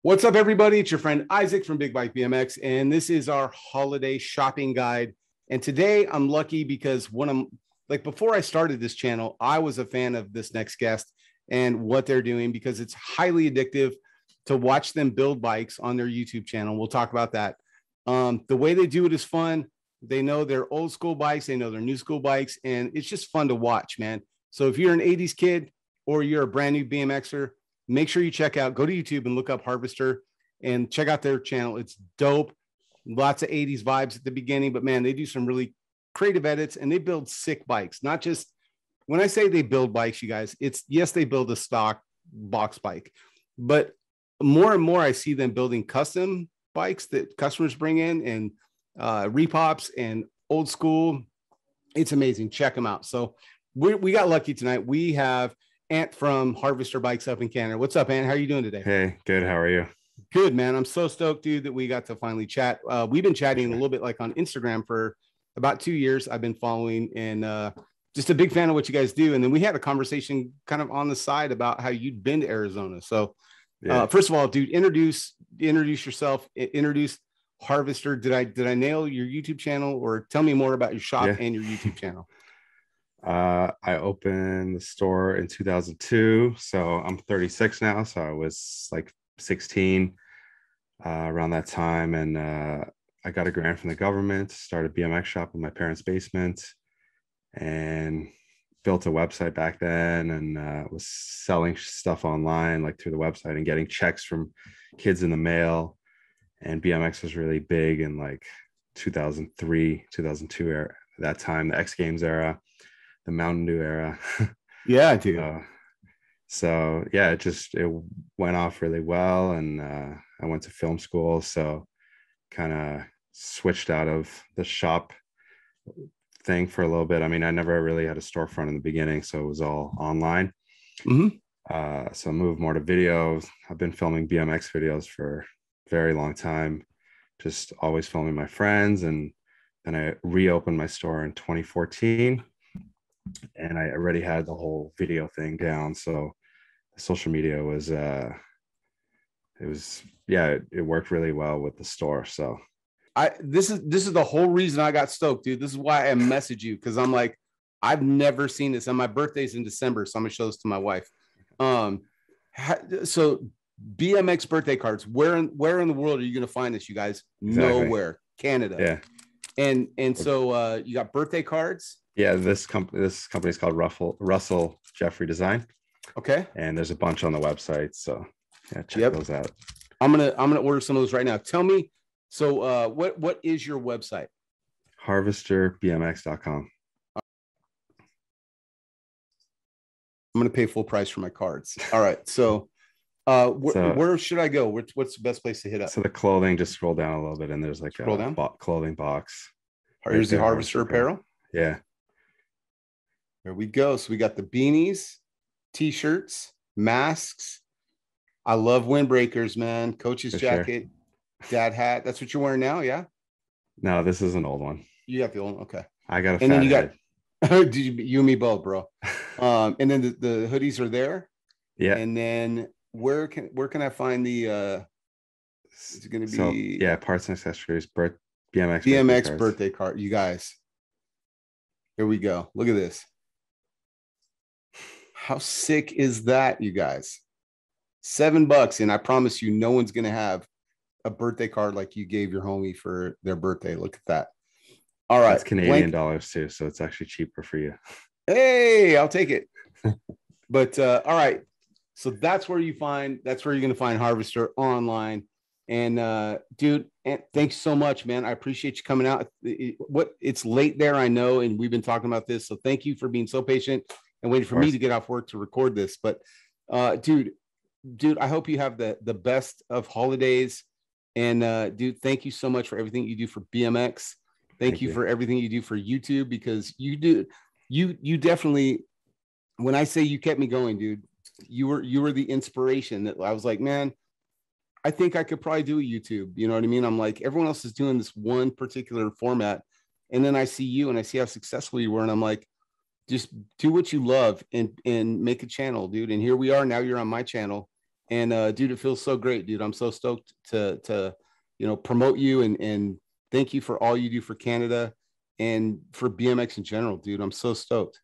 What's up, everybody? It's your friend Isaac from Big Bike BMX, and this is our holiday shopping guide. And today I'm lucky because before I started this channel, I was a fan of this next guest and what they're doing because it's highly addictive to watch them build bikes on their YouTube channel. We'll talk about that. The way they do it is fun. They know their old school bikes, they know their new school bikes, and it's just fun to watch, man. So if you're an 80s kid or you're a brand new BMXer, make sure you go to YouTube and look up Harvester and check out their channel. It's dope. Lots of 80s vibes at the beginning, but man, they do some really creative edits and they build sick bikes. Not just when I say they build bikes, you guys, yes, they build a stock box bike, but more and more I see them building custom bikes that customers bring in and repops and old school. It's amazing. Check them out. So we got lucky tonight. We have Ant from Harvester Bikes up in Canada. What's up, Ant? How are you doing today? Hey, good. How are you? Good, man. I'm so stoked, dude, that we got to finally chat. We've been chatting a little bit like on Instagram for about 2 years. I've been following and just a big fan of what you guys do. And then we had a conversation kind of on the side about how you'd been to Arizona. So first of all, dude, introduce yourself, introduce Harvester. Did I nail your YouTube channel, or tell me more about your shop and your YouTube channel? I opened the store in 2002, so I'm 36 now. So I was like 16 around that time, and I got a grant from the government, started a BMX shop in my parents' basement, and built a website back then, and was selling stuff online, like through the website, and getting checks from kids in the mail. And BMX was really big in like 2003, 2002 era, that time, the X Games era, the Mountain Dew era. Yeah, I do. So yeah, it went off really well, and I went to film school, so kind of switched out of the shop thing for a little bit. I mean, I never really had a storefront in the beginning, so it was all online. Mm-hmm. So I moved more to videos. I've been filming BMX videos for a very long time, just always filming my friends, and then I reopened my store in 2014. And I already had the whole video thing down. So social media was, it worked really well with the store. So this is the whole reason I got stoked, dude. This is why I messaged you, because I'm like, I've never seen this. And my birthday's in December, so I'm gonna show this to my wife. So BMX birthday cards. Where in the world are you gonna find this, you guys? Exactly. Nowhere. Canada. Yeah. And so you got birthday cards. Yeah, this company is called Russell Jeffrey Design. Okay. And there's a bunch on the website, so yeah, check those out. I'm gonna order some of those right now. Tell me, so what is your website? HarvesterBMX.com. I'm gonna pay full price for my cards. All right, so where should I go? What's the best place to hit up? So the clothing, just scroll down a little bit, and there's like a clothing box. Here's the Harvester apparel. Yeah. There we go. So we got the beanies, t-shirts, masks. I love windbreakers, man. Coach's jacket, dad hat. That's what you're wearing now, yeah? No, this is an old one. You got the old one. Okay. I got a and then you head. Got you and me both, bro. And then the hoodies are there. Yeah. And then where can I find the is it gonna be parts and accessories, BMX birthday card, you guys. Here we go. Look at this. How sick is that, you guys? $7, and I promise you, no one's gonna have a birthday card like you gave your homie for their birthday. Look at that. All right, it's Canadian dollars too, so it's actually cheaper for you. Hey, I'll take it. But all right, so that's where you're gonna find Harvester online. And dude, thanks so much, man. I appreciate you coming out. It's late there, I know, and we've been talking about this, so thank you for being so patient and waiting for me to get off work to record this. But dude, I hope you have the best of holidays. And dude, thank you so much for everything you do for BMX. Thank you for everything you do for YouTube, because you definitely, when I say you kept me going, dude, you were the inspiration that I was like, man, I think I could probably do a YouTube. You know what I mean? I'm like, everyone else is doing this one particular format. And then I see you and I see how successful you were. And I'm like, just do what you love and make a channel, dude. And here we are. Now you're on my channel. And dude, it feels so great, dude. I'm so stoked to promote you and thank you for all you do for Canada and for BMX in general, dude. I'm so stoked.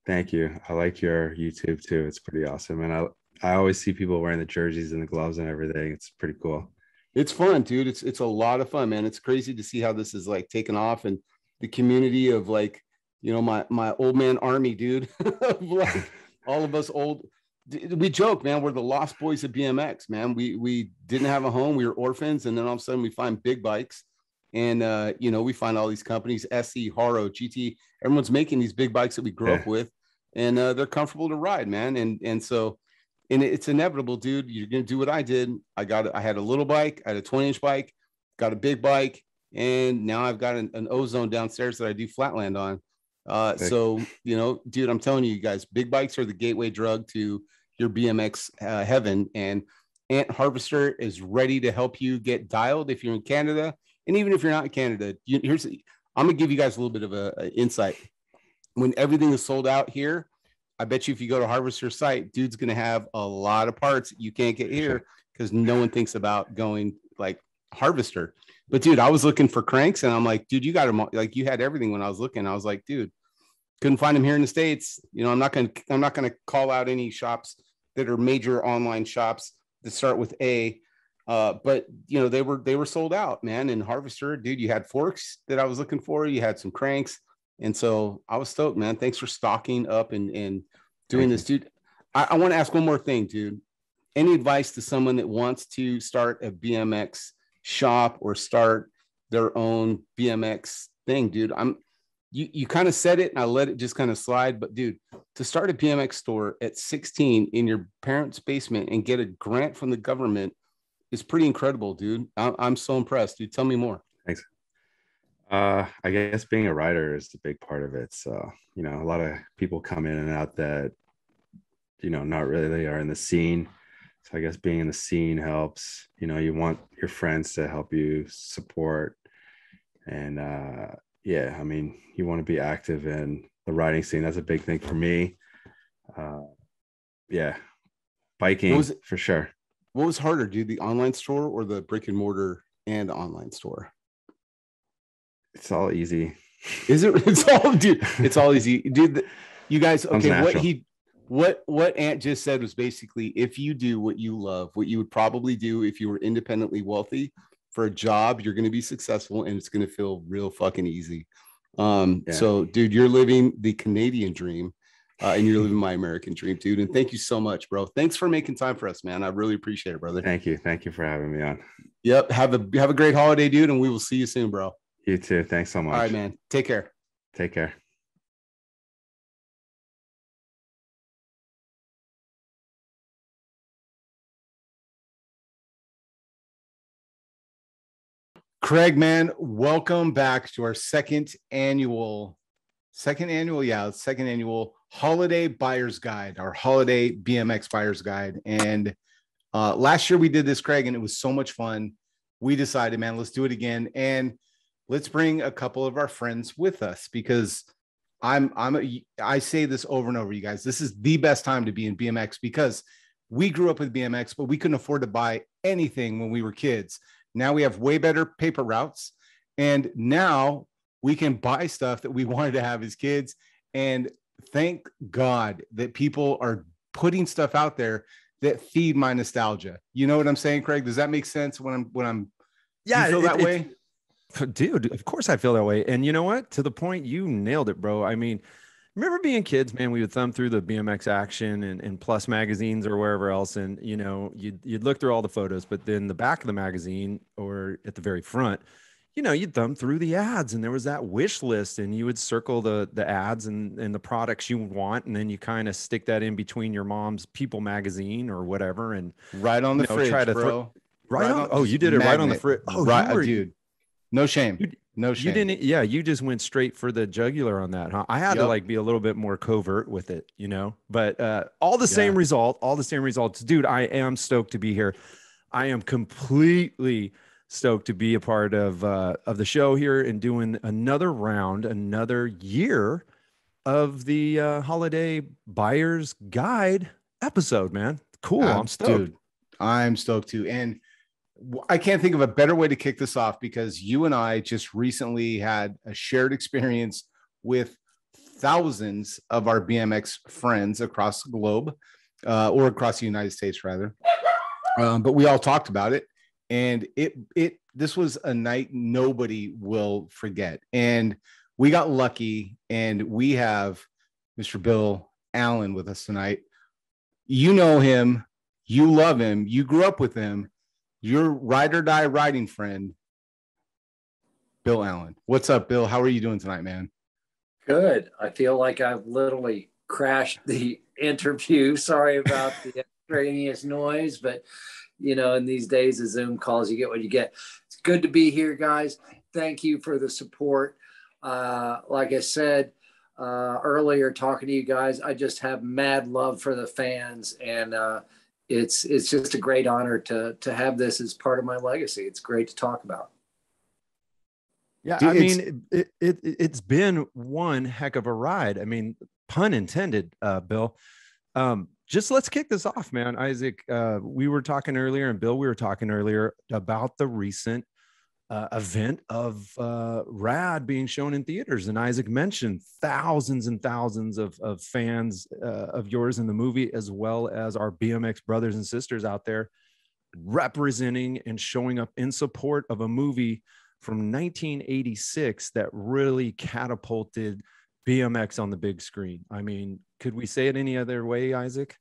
Thank you. I like your YouTube too. It's pretty awesome. And I always see people wearing the jerseys and the gloves and everything. It's pretty cool. It's fun, dude. It's a lot of fun, man. It's crazy to see how this is like taken off and the community of like, my old man army, dude. Of like all of us old. We joke, man. We're the lost boys of BMX, man. We didn't have a home. We were orphans, and then all of a sudden we find big bikes, and we find all these companies, SE, Haro, GT. Everyone's making these big bikes that we grew up with, and they're comfortable to ride, man. And so. And it's inevitable, dude. You're going to do what I did. I had a little bike. I had a 20-inch bike, got a big bike. And now I've got an ozone downstairs that I do flatland on. So, dude, I'm telling you guys, big bikes are the gateway drug to your BMX heaven. And Ant Harvester is ready to help you get dialed if you're in Canada. And even if you're not in Canada, I'm going to give you guys a little bit of a insight. When everything is sold out here, I bet you if you go to Harvester's site, dude's going to have a lot of parts you can't get here because no one thinks about going like Harvester. But dude, I was looking for cranks and I'm like, dude, you got them all. Like you had everything when I was looking. I was like, dude, couldn't find them here in the States. I'm not going to call out any shops that are major online shops that start with A. But they were sold out, man. And Harvester, dude, you had forks that I was looking for. You had some cranks. And so I was stoked, man. Thanks for stocking up and doing this, dude. I want to ask one more thing, dude. Any advice to someone that wants to start a BMX shop or start their own BMX thing, dude? You kind of said it and I let it just kind of slide, but dude, to start a BMX store at 16 in your parents' basement and get a grant from the government is pretty incredible, dude. I'm so impressed, dude. Tell me more. Thanks. I guess being a rider is a big part of it. So, a lot of people come in and out that, not really are in the scene. So I guess being in the scene helps. You want your friends to help you support. And you want to be active in the riding scene. That's a big thing for me. Biking for sure. What was harder, dude, the online store or the brick and mortar and online store? It's all easy. Is it? It's all easy, dude. You guys, okay. What Ant just said was basically, if you do what you love, what you would probably do if you were independently wealthy for a job, you're going to be successful and it's going to feel real fucking easy. So dude, you're living the Canadian dream and you're living my American dream, dude. And thank you so much, bro. Thanks for making time for us, man. I really appreciate it, brother. Thank you for having me on. Yep. Have a great holiday, dude. And we will see you soon, bro. You too. Thanks so much. All right, man. Take care. Take care. Craig, man, welcome back to our second annual holiday buyer's guide, our holiday BMX buyer's guide. And last year we did this, Craig, and it was so much fun. We decided, man, let's do it again. And let's bring a couple of our friends with us because I say this over and over, you guys, this is the best time to be in BMX because we grew up with BMX, but we couldn't afford to buy anything when we were kids. Now we have way better paper routes. And now we can buy stuff that we wanted to have as kids. And thank God that people are putting stuff out there that feed my nostalgia. You know what I'm saying, Craig? Does that make sense when I'm yeah, you feel that way? Dude, of course I feel that way. And you know what? To the point, you nailed it, bro. I mean, remember being kids, man, we would thumb through the BMX Action and Plus magazines or wherever else. And, you'd look through all the photos, but then the back of the magazine or at the very front, you'd thumb through the ads and there was that wish list and you would circle the ads and the products you would want. And then you kind of stick that in between your mom's People magazine or whatever. And right on the fridge, try to bro. Right on. Oh, you did it right on the fridge. Oh, right, dude. No shame. No shame. You didn't. Yeah, you just went straight for the jugular on that, huh? I had to be a little bit more covert with it, But all the same results, dude. I am stoked to be here. I am completely stoked to be a part of the show here and doing another round, another year of the holiday buyer's guide episode. Man, cool. I'm stoked. Dude, I'm stoked too. And I can't think of a better way to kick this off because you and I just recently had a shared experience with thousands of our BMX friends across the globe, or across the United States rather. But we all talked about it, and this was a night nobody will forget. And we got lucky, and we have Mr. Bill Allen with us tonight. You know him, you love him, you grew up with him. Your ride or die riding friend, Bill Allen. What's up, Bill? How are you doing tonight, man? Good. I feel like I've literally crashed the interview. Sorry about the extraneous noise, but you know, in these days of Zoom calls, you get what you get. It's good to be here, guys. Thank you for the support. Like I said earlier, talking to you guys, I just have mad love for the fans, and it's just a great honor to have this as part of my legacy. It's great to talk about. Yeah, I mean, it's been one heck of a ride. I mean, pun intended, Bill. Just let's kick this off, man. Isaac, we were talking earlier, and Bill, we were talking earlier about the recent event of Rad being shown in theaters. And Isaac mentioned thousands and thousands of fans of yours in the movie, as well as our BMX brothers and sisters out there representing and showing up in support of a movie from 1986 that really catapulted BMX on the big screen. I mean, could we say it any other way, Isaac?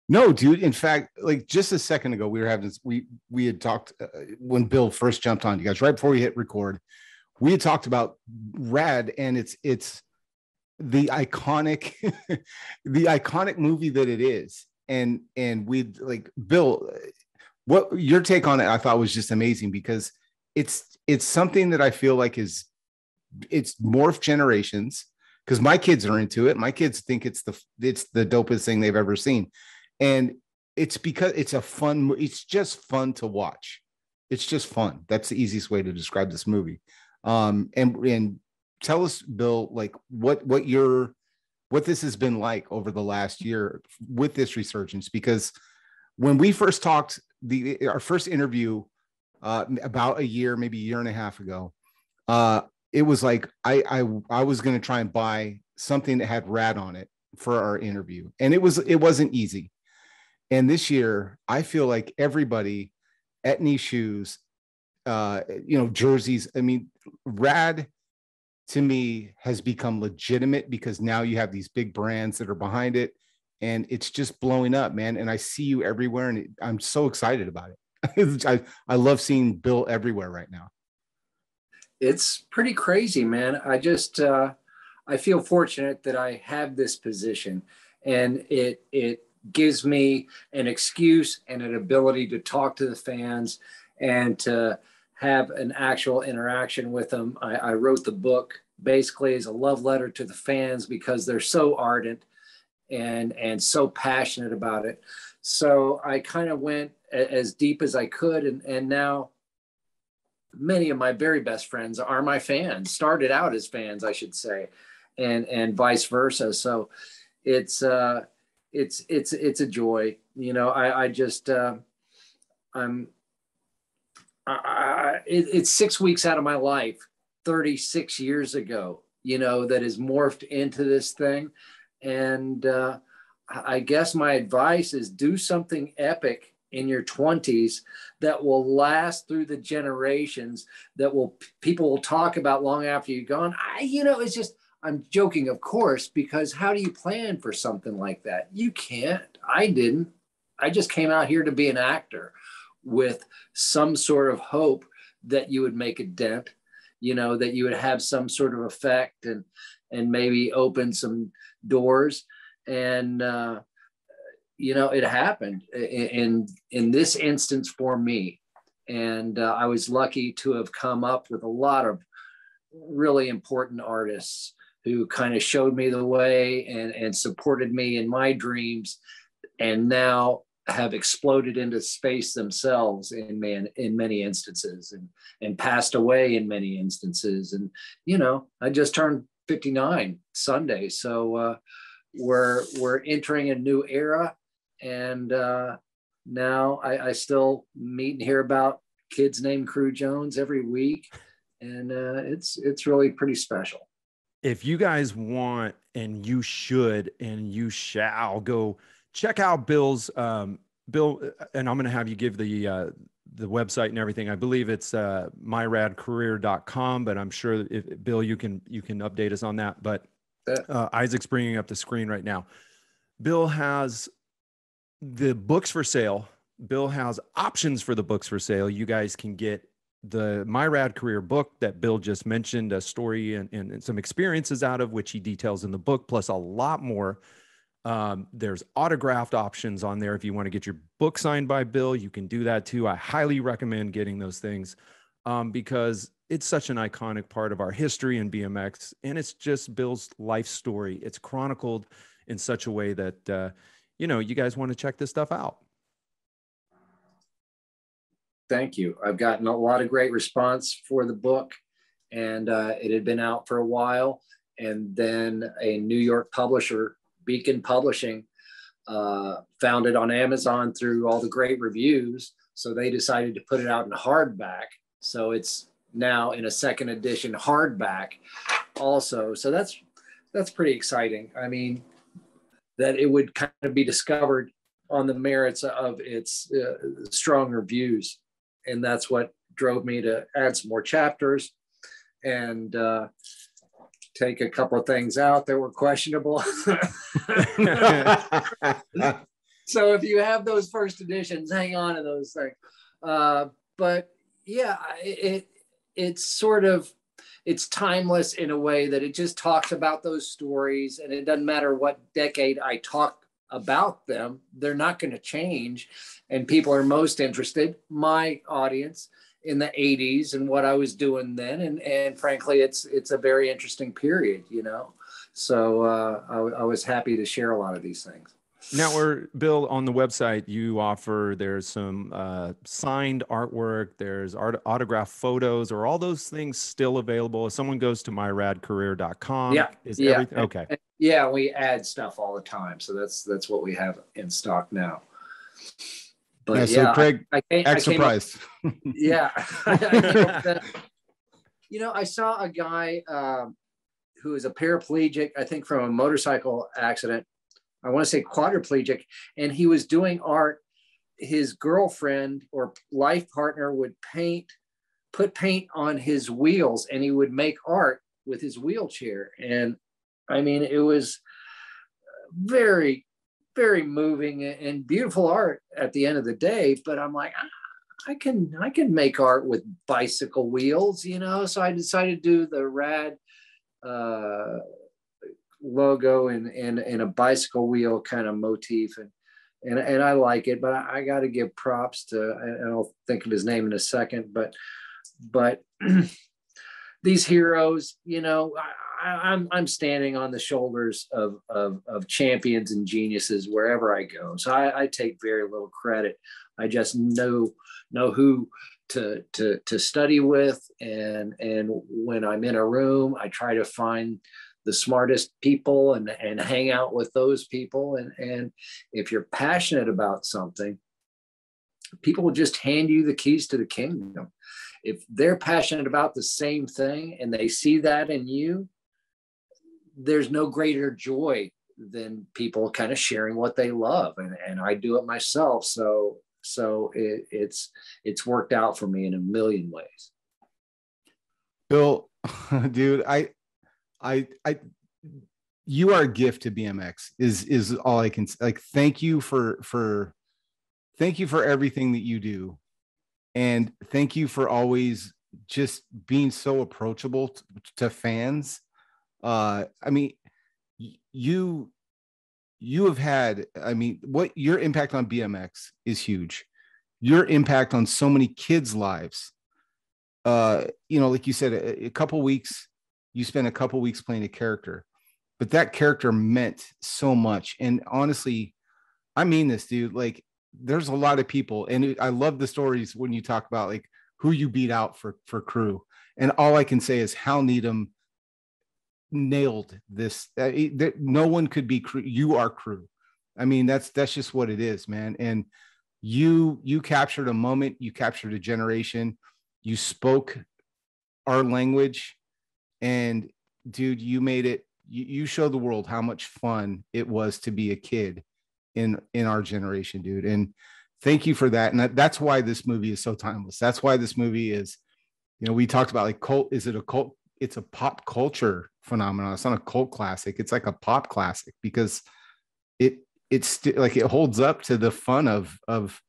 No, dude. In fact, like just a second ago, we were having this, we had talked when Bill first jumped on you guys, right before we hit record, we had talked about Rad, and it's the iconic, the iconic movie that it is. And we like, Bill, what your take on it, I thought was just amazing, because it's something that I feel like it's morphed generations, because my kids are into it. My kids think it's the dopest thing they've ever seen. And it's because it's it's just fun to watch. It's just fun. That's the easiest way to describe this movie. And tell us, Bill, like what this has been like over the last year with this resurgence, because when we first talked, our first interview about a year, maybe a year and a half ago, it was like I was going to try and buy something that had Rad on it for our interview, and it wasn't easy. And this year, I feel like everybody, Etnies shoes, jerseys. I mean, Rad to me has become legitimate because now you have these big brands that are behind it, and it's just blowing up, man. And I see you everywhere, and I'm so excited about it. I love seeing Bill everywhere right now. It's pretty crazy, man. I feel fortunate that I have this position, and it gives me an excuse and an ability to talk to the fans and to have an actual interaction with them. I wrote the book basically as a love letter to the fans because they're so ardent and so passionate about it. So I kind of went as deep as I could, and now many of my very best friends are my fans, started out as fans, I should say, and vice versa. So it's a joy. You know, it's 6 weeks out of my life, 36 years ago, you know, that has morphed into this thing. And I guess my advice is do something epic in your 20s that will last through the generations, that people will talk about long after you're gone. It's just, I'm joking, of course, because how do you plan for something like that? You can't. I didn't. I just came out here to be an actor with some sort of hope that you would make a dent, you know, that you would have some sort of effect and maybe open some doors. And, it happened in this instance for me. And I was lucky to have come up with a lot of really important artists who kind of showed me the way and supported me in my dreams, and now have exploded into space themselves in many instances, and passed away in many instances. And, you know, I just turned 59 Sunday. So we're entering a new era, and now. I still meet and hear about kids named Crew Jones every week, and it's really pretty special. If you guys want, and you should, and you shall go check out Bill's Bill, and I'm going to have you give the website and everything. I believe it's myradcareer.com, but I'm sure if Bill, you can update us on that. But Isaac's bringing up the screen right now. Bill has the books for sale. Bill has options for the books for sale. You guys can get the My Rad Career book that Bill just mentioned, a story and some experiences out of, which he details in the book, plus a lot more. There's autographed options on there. If you want to get your book signed by Bill, you can do that too. I highly recommend getting those things because it's such an iconic part of our history in BMX, and it's just Bill's life story. It's chronicled in such a way that, you guys want to check this stuff out. Thank you. I've gotten a lot of great response for the book, and it had been out for a while. And then a New York publisher, Beacon Publishing, found it on Amazon through all the great reviews. So they decided to put it out in hardback. So it's now in a second edition hardback also. So that's pretty exciting. I mean, that it would kind of be discovered on the merits of its strong reviews. And that's what drove me to add some more chapters and take a couple of things out that were questionable. So if you have those first editions, hang on to those things. But yeah, it's timeless in a way that it just talks about those stories, and it doesn't matter what decade I talk about them, they're not going to change. And people are most interested, my audience, in the 80s and what I was doing then. And frankly, it's a very interesting period, So I was happy to share a lot of these things. Now, Bill, on the website, there's some signed artwork, there's autograph photos. Are all those things still available? If someone goes to myradcareer.com, everything okay? Yeah, we add stuff all the time. So that's what we have in stock now. But so Craig, act surprised. Yeah. I saw a guy who is a paraplegic, I think from a motorcycle accident. I want to say quadriplegic, and he was doing art. His girlfriend or life partner would put paint on his wheels, and he would make art with his wheelchair. And I mean, it was very, very moving and beautiful art at the end of the day. But I'm like, I can make art with bicycle wheels, So I decided to do the rad logo and a bicycle wheel kind of motif, and I like it, but I got to give props to, and I'll think of his name in a second, but these heroes, I'm standing on the shoulders of champions and geniuses wherever I go. So I take very little credit. I just know who to study with, and when I'm in a room, I try to find the smartest people and hang out with those people. And if you're passionate about something, people will just hand you the keys to the kingdom. If they're passionate about the same thing and they see that in you, there's no greater joy than people kind of sharing what they love. And I do it myself. So it's worked out for me in a million ways. Bill, dude, you are a gift to BMX is all I can say. Like, thank you for everything that you do. And thank you for always just being so approachable to fans. I mean, you have had, what your impact on BMX is huge. Your impact on so many kids' lives. Like you said, a couple weeks, you spent a couple weeks playing a character, but that character meant so much. And honestly, I mean this, dude, like there's a lot of people, and I love the stories when you talk about like who you beat out for Crew. And all I can say is Hal Needham nailed this. No one could be Crew. You are Crew. I mean, that's just what it is, man. And you captured a moment, you captured a generation, you spoke our language, and dude, you made it, you showed the world how much fun it was to be a kid in our generation, dude. And thank you for that. And that's why this movie is so timeless. That's why this movie is, you know, we talked about like cult. Is it a cult? It's a pop culture phenomenon. It's not a cult classic. It's like a pop classic because it's like it holds up to the fun of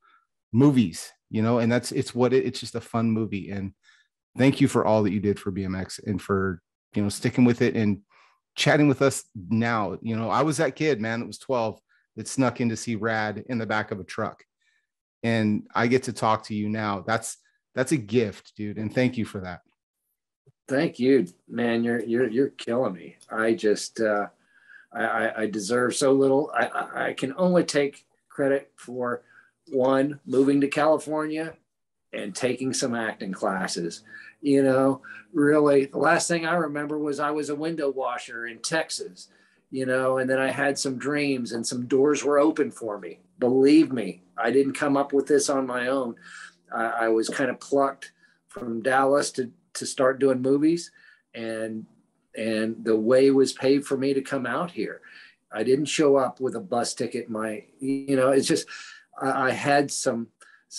movies, you know, and it's just a fun movie. And thank you for all that you did for BMX and for, you know, sticking with it and chatting with us now. You know, I was that kid, man, that was 12 that snuck in to see Rad in the back of a truck. And I get to talk to you now. That's a gift, dude. And thank you for that. Thank you, man. You're killing me. I just, I deserve so little. I can only take credit for one, moving to California and taking some acting classes. You know, really, the last thing I remember was I was a window washer in Texas, you know, and then I had some dreams and some doors were open for me. Believe me, I didn't come up with this on my own. I was kind of plucked from Dallas to start doing movies, and the way was paved for me to come out here. I didn't show up with a bus ticket. It's just, I had some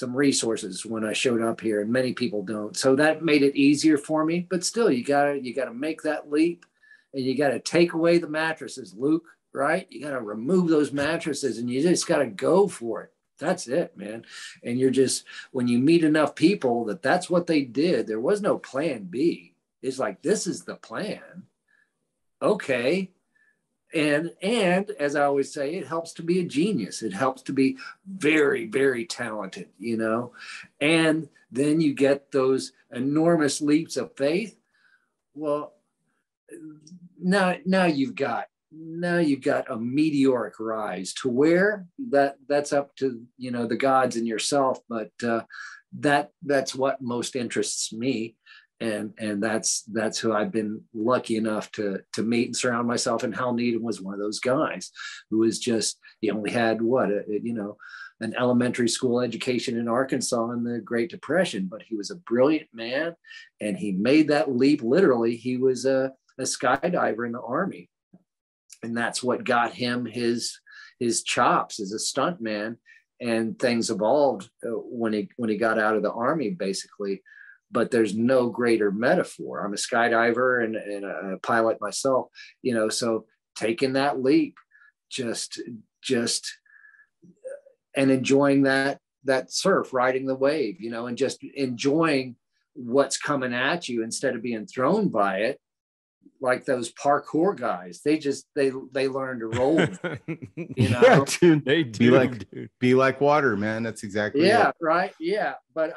resources when I showed up here, and many people don't. So that made it easier for me, but still you gotta make that leap, and you gotta take away the mattresses, Luke, right? You gotta remove those mattresses and you just gotta go for it. That's it, man. And you're just, when you meet enough people that's what they did, there was no plan B. It's like, this is the plan. Okay. And as I always say, it helps to be a genius. It helps to be very, very talented, you know? And then you get those enormous leaps of faith. Well, now you've got a meteoric rise to where that's up to, you know, the gods and yourself. But that's what most interests me. And that's who I've been lucky enough to meet and surround myself. And Hal Needham was one of those guys who was just, he only had an elementary school education in Arkansas in the Great Depression, but he was a brilliant man. And he made that leap. Literally, he was a skydiver in the Army. And that's what got him his chops as a stuntman. And things evolved when he got out of the Army, basically. But there's no greater metaphor. I'm a skydiver and a pilot myself, you know, so taking that leap, just and enjoying that surf, riding the wave, you know, and just enjoying what's coming at you instead of being thrown by it. Like those parkour guys, they learn to roll, you know. Yeah, dude. They do, be like water, man. That's exactly it. Right. Yeah. But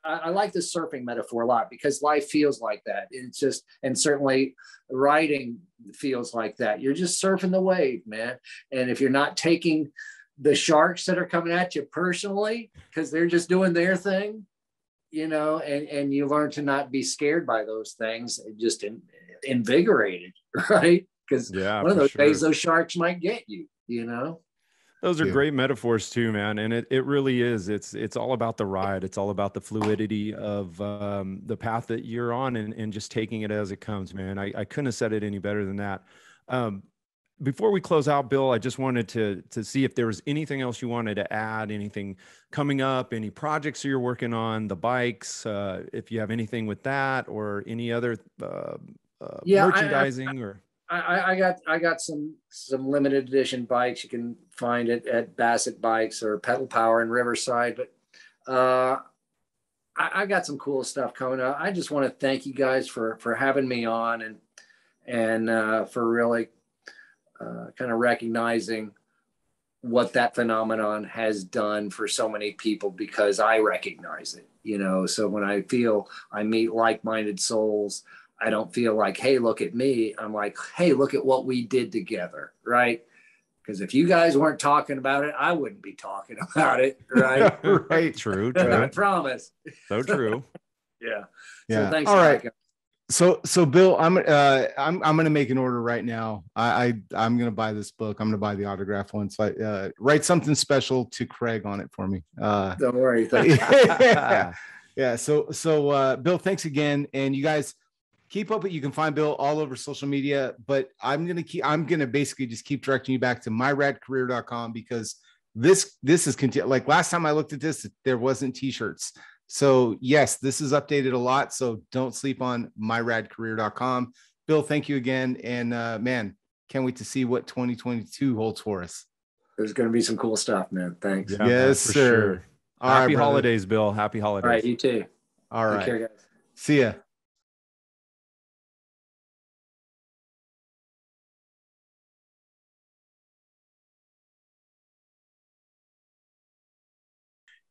I like the surfing metaphor a lot because life feels like that. It's just, and certainly riding feels like that. You're just surfing the wave, man. And if you're not taking the sharks that are coming at you personally, because they're just doing their thing, you know, and you learn to not be scared by those things, just invigorated, right? Because one of those days, those sharks might get you, you know? Those are great metaphors too, man. And it really is. It's all about the ride. It's all about the fluidity of the path that you're on and just taking it as it comes, man. I couldn't have said it any better than that. Before we close out, Bill, I just wanted to see if there was anything else you wanted to add, anything coming up, any projects you're working on, the bikes, if you have anything with that or any other merchandising I got some limited edition bikes. You can find it at Bassett Bikes or Pedal Power in Riverside. But I got some cool stuff coming up. I just want to thank you guys for having me on and for really kind of recognizing what that phenomenon has done for so many people, because I recognize it, you know. So when I feel I meet like-minded souls, I don't feel like, hey, look at me. I'm like, hey, look at what we did together, right? Because if you guys weren't talking about it, I wouldn't be talking about it, right? Right. True. I promise. So true. Yeah. Yeah. So thanks. All right. So Bill, I'm gonna make an order right now. I'm gonna buy this book. I'm gonna buy the autograph one. So write something special to Craig on it for me. Don't worry. Yeah. So Bill, thanks again. And you guys keep up. You can find Bill all over social media, but I'm gonna basically just keep directing you back to myradcareer.com because this is like last time I looked at this, there wasn't t-shirts. So yes, this is updated a lot. So don't sleep on myradcareer.com. Bill, thank you again. And man, can't wait to see what 2022 holds for us. There's going to be some cool stuff, man. Thanks. Yeah, Yes, man, sir. Sure. Happy right, holidays, Bill. Happy holidays. All right, you too. All right. Take care, guys. See ya.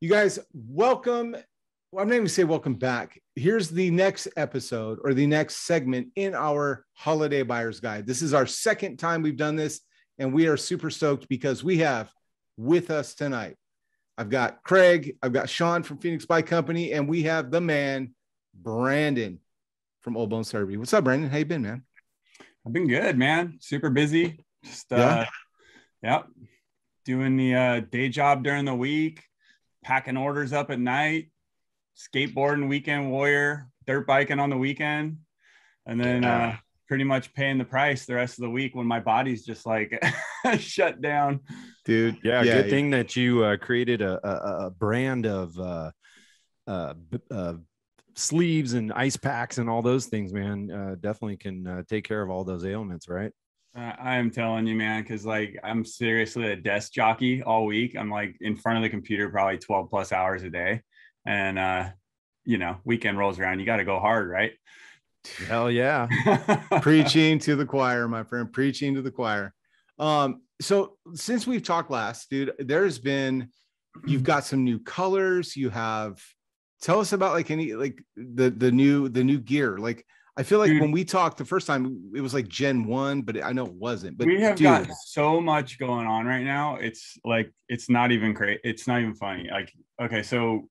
You guys, welcome. Well, I'm not even say welcome back. Here's the next episode or the next segment in our holiday buyer's guide. This is our second time we've done this, and we are super stoked because we have with us tonight, I've got Craig, I've got Sean from PhoenixBikeCompany, and we have the man, Brandon from OldBones Therapy. What's up, Brandon? How you been, man? I've been good, man. Super busy. Just doing the day job during the week, packing orders up at night, skateboarding, weekend warrior, dirt biking on the weekend, and then pretty much paying the price the rest of the week when my body's just like shut down. Dude, good thing that you created a brand of sleeves and ice packs and all those things, man. Definitely can take care of all those ailments, right? I am telling you, man, because like I'm seriously a desk jockey all week. I'm like in front of the computer probably 12 plus hours a day. And, weekend rolls around, you got to go hard, right? Hell yeah. Preaching to the choir, my friend, preaching to the choir. So since we've talked last, dude, you've got some new colors. Tell us about like the new gear. Like, I feel like when we talked the first time, it was like Gen 1, but I know it wasn't. But we have got so much going on right now. It's like, it's not even great. It's not even funny. Like, okay, so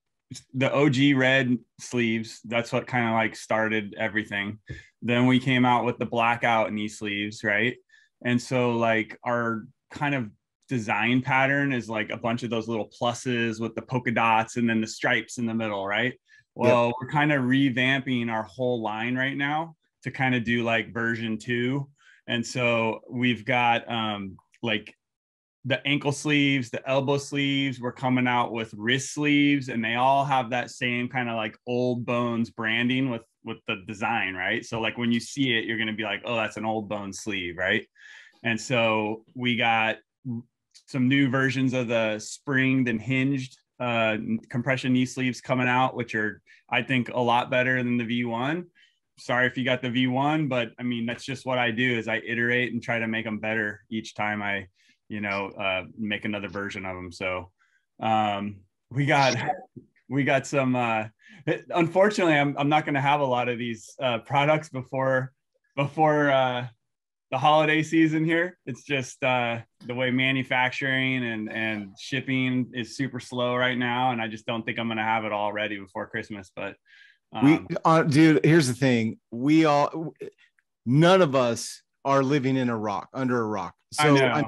the OG red sleeves, that's what kind of like started everything. Then we came out with the blackout knee sleeves, right? And so like our kind of design pattern is like a bunch of those little pluses with the polka dots and then the stripes in the middle, right? Well, We're kind of revamping our whole line right now to kind of do like version 2. And so we've got like the ankle sleeves, the elbow sleeves. We're coming out with wrist sleeves, and they all have that same kind of like OldBones branding with the design, right? So like when you see it, you're going to be like, oh, that's an OldBones sleeve, right? And so we got some new versions of the springed and hinged compression knee sleeves coming out, which are, I think, a lot better than the V1. Sorry if you got the V1, but I mean, that's just what I do is I iterate and try to make them better each time I, make another version of them. So we got some, unfortunately, I'm not going to have a lot of these products before the holiday season here. It's just the way manufacturing and shipping is super slow right now. And I just don't think I'm going to have it all ready before Christmas, but dude, here's the thing. None of us are living in under a rock. So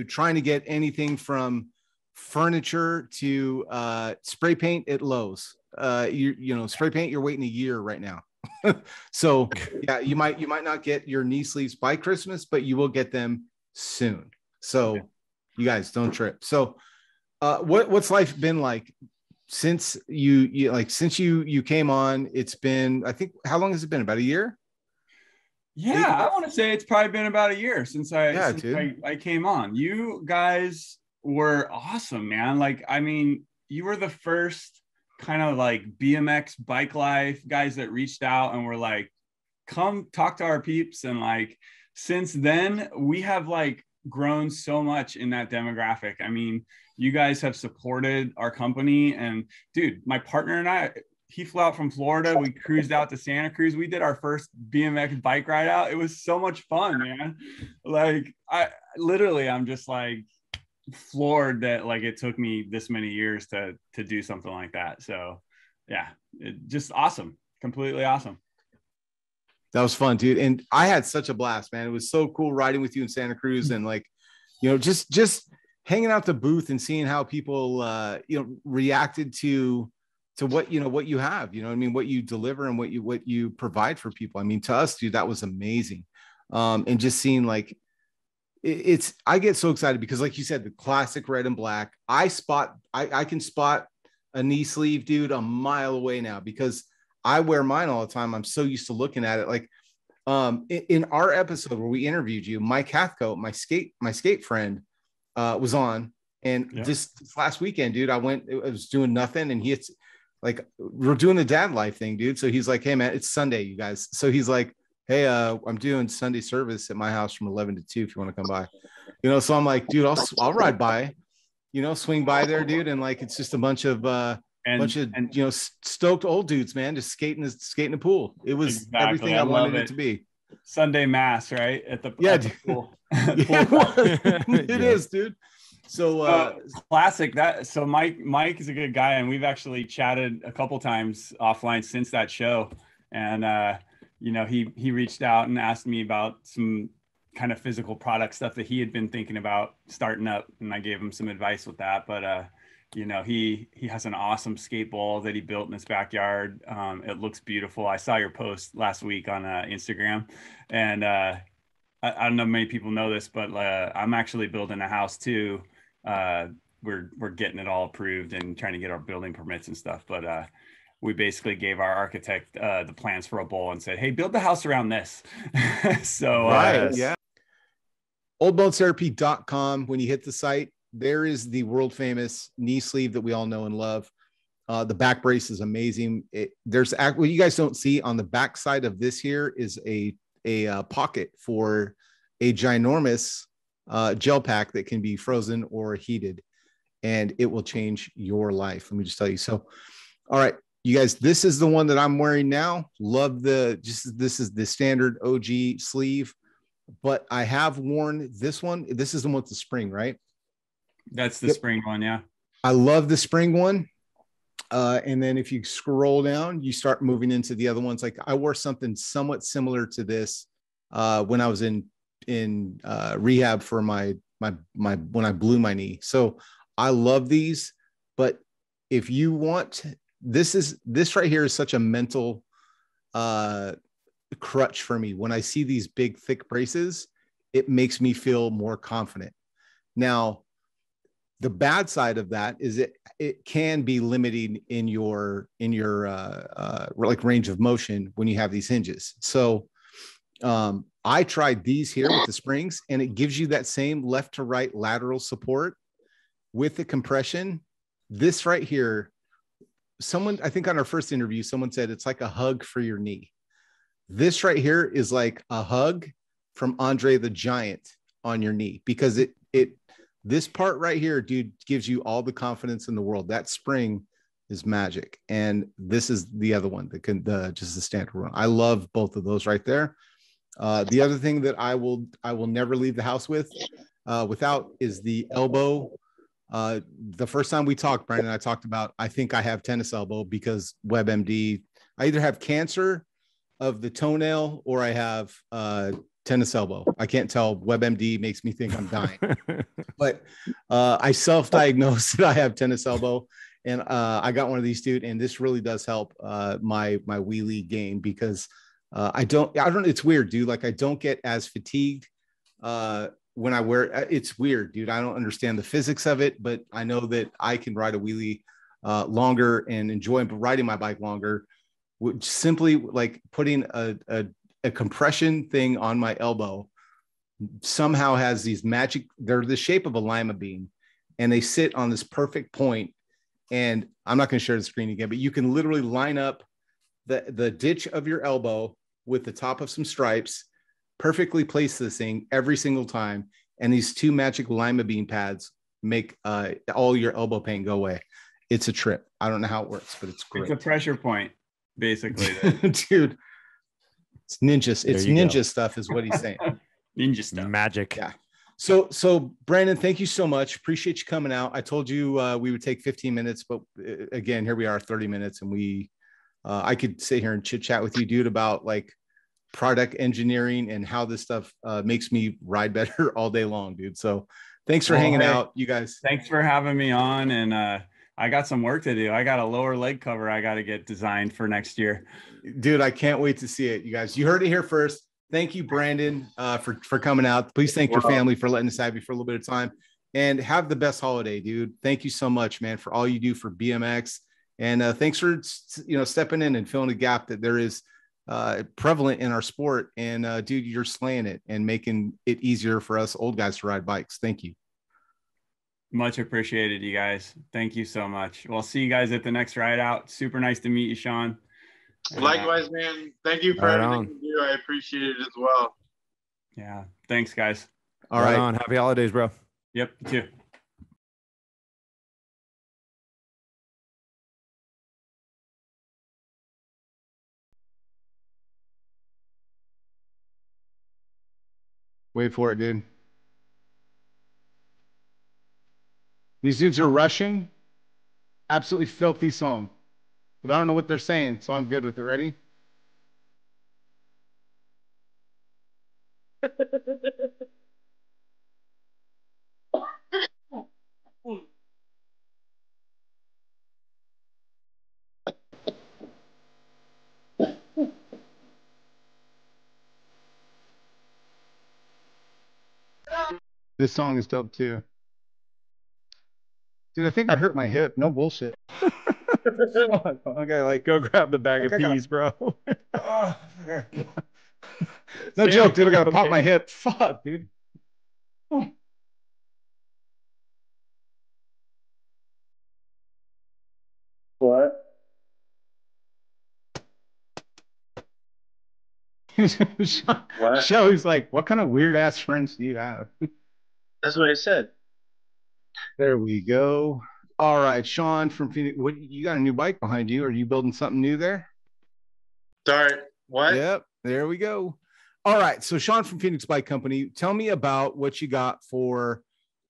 trying to get anything from furniture to spray paint at Lowe's, spray paint, you're waiting a year right now. So yeah, you might not get your knee sleeves by Christmas, but you will get them soon. So you guys don't trip. So what's life been like since you came on? It's been, I think, how long has it been? About a year? Yeah, I want to say it's probably been about a year since I came on. You guys were awesome, man. Like, I mean, you were the first kind of like BMX bike life guys that reached out and were like, come talk to our peeps. And like, since then we have like grown so much in that demographic. I mean, you guys have supported our company, and dude, my partner and he flew out from Florida. We cruised out to Santa Cruz. We did our first BMX bike ride out. It was so much fun, man. Like I'm just like floored that like it took me this many years to do something like that. So yeah, just awesome. Completely awesome. That was fun, dude. And I had such a blast, man. It was so cool riding with you in Santa Cruz and like, just hanging out the booth and seeing how people, reacted to what, what you have, I mean, what you deliver and what you provide for people. I mean, to us, dude, that was amazing. And just seeing like, I get so excited because like you said, the classic red and black, I can spot a knee sleeve, dude, a mile away now because I wear mine all the time. I'm so used to looking at it. Like in our episode where we interviewed you, Mike Hathcote, my skate friend, was on. And this last weekend, dude, I was doing nothing. And like, we're doing the dad life thing, dude. So he's like, hey man, it's Sunday, you guys. So he's like, hey, I'm doing Sunday service at my house from 11 to 2 if you want to come by. So I'm like, dude, I'll ride by, swing by there, dude. And like, it's just a bunch of stoked old dudes, man, just skating the pool. It was everything I wanted it to be. Sunday mass, right? At the pool. It is, dude. So classic that. So Mike is a good guy, and we've actually chatted a couple times offline since that show. And he reached out and asked me about some kind of physical product stuff that he had been thinking about starting up, and I gave him some advice with that. But he has an awesome skate ball that he built in his backyard. It looks beautiful. I saw your post last week on Instagram, and I don't know if many people know this, but I'm actually building a house too. We're getting it all approved and trying to get our building permits and stuff. But we basically gave our architect the plans for a bowl and said, hey, build the house around this. So yeah. OldBonesTherapy.com. When you hit the site, there is the world famous knee sleeve that we all know and love. The back brace is amazing. What you guys don't see on the back side of this here is a pocket for a ginormous gel pack that can be frozen or heated, and it will change your life. Let me just tell you. So, all right, you guys, this is the one that I'm wearing now. Love this is the standard OG sleeve, but I have worn this one. This is the one with the spring, right? That's the spring one. Yeah. I love the spring one. And then if you scroll down, you start moving into the other ones. Like I wore something somewhat similar to this when I was in rehab for my when I blew my knee. So I love these, but if you want, this right here is such a mental crutch for me. When I see these big, thick braces, it makes me feel more confident. Now, the bad side of that is it can be limiting in your like range of motion when you have these hinges. So I tried these here with the springs, and it gives you that same left to right lateral support with the compression. This right here, I think on our first interview, someone said it's like a hug for your knee. This right here is like a hug from Andre the Giant on your knee, because this part right here, dude, gives you all the confidence in the world. That spring is magic. And this is the other one that just the standard one. I love both of those right there. The other thing that I will never leave the house without is the elbow. The first time we talked, Brandon and I talked about, I think I have tennis elbow because WebMD, I either have cancer of the toenail or I have tennis elbow. I can't tell. WebMD makes me think I'm dying. But I self-diagnosed that I have tennis elbow, and I got one of these, dude. And this really does help my wheelie game, because I don't, it's weird, dude. Like I don't get as fatigued when I wear it. It's weird, dude. I don't understand the physics of it, but I know that I can ride a wheelie longer and enjoy riding my bike longer. Simply like putting a compression thing on my elbow somehow has these magic, they're the shape of a lima bean, and they sit on this perfect point. And I'm not going to share the screen again, but you can literally line up the ditch of your elbow with the top of some stripes, perfectly place this thing every single time. And these two magic lima bean pads make all your elbow pain go away. It's a trip. I don't know how it works, but it's great. It's a pressure point, basically. Dude, it's ninja. It's ninja stuff is what he's saying. Ninja stuff. Magic. Yeah. So Brandon, thank you so much. Appreciate you coming out. I told you we would take 15 minutes, but again, here we are 30 minutes, and I could sit here and chit chat with you, dude, about like product engineering and how this stuff makes me ride better all day long, dude. So thanks for hanging out, you guys. Thanks for having me on. And I got some work to do. I got a lower leg cover I got to get designed for next year. Dude, I can't wait to see it, you guys. You heard it here first. Thank you, Brandon, for coming out. Please thank your family for letting us have you for a little bit of time. And have the best holiday, dude. Thank you so much, man, for all you do for BMX. And thanks for stepping in and filling a gap that there is prevalent in our sport. And dude, you're slaying it and making it easier for us old guys to ride bikes. Thank you. Much appreciated, you guys. Thank you so much. We'll see you guys at the next ride out. Super nice to meet you, Sean. Likewise, man. Thank you for everything you do. I appreciate it as well. Yeah. Thanks, guys. All right. On. Happy holidays, bro. Yep. You too. Wait for it, dude. These dudes are rushing. Absolutely filthy song. But I don't know what they're saying, so I'm good with it. Ready? This song is dope too. Dude, I think I hurt my hip. No bullshit. Okay, like go grab the bag of peas, bro. No joke, dude. I gotta pop my hip. Fuck, dude. What? What? Shelly's like, what kind of weird ass friends do you have? That's what I said. There we go. All right, Sean from Phoenix. What you got a new bike behind you? Are you building something new there? Sorry. What? Yep, there we go. All right, so Sean from Phoenix Bike Company, tell me about what you got for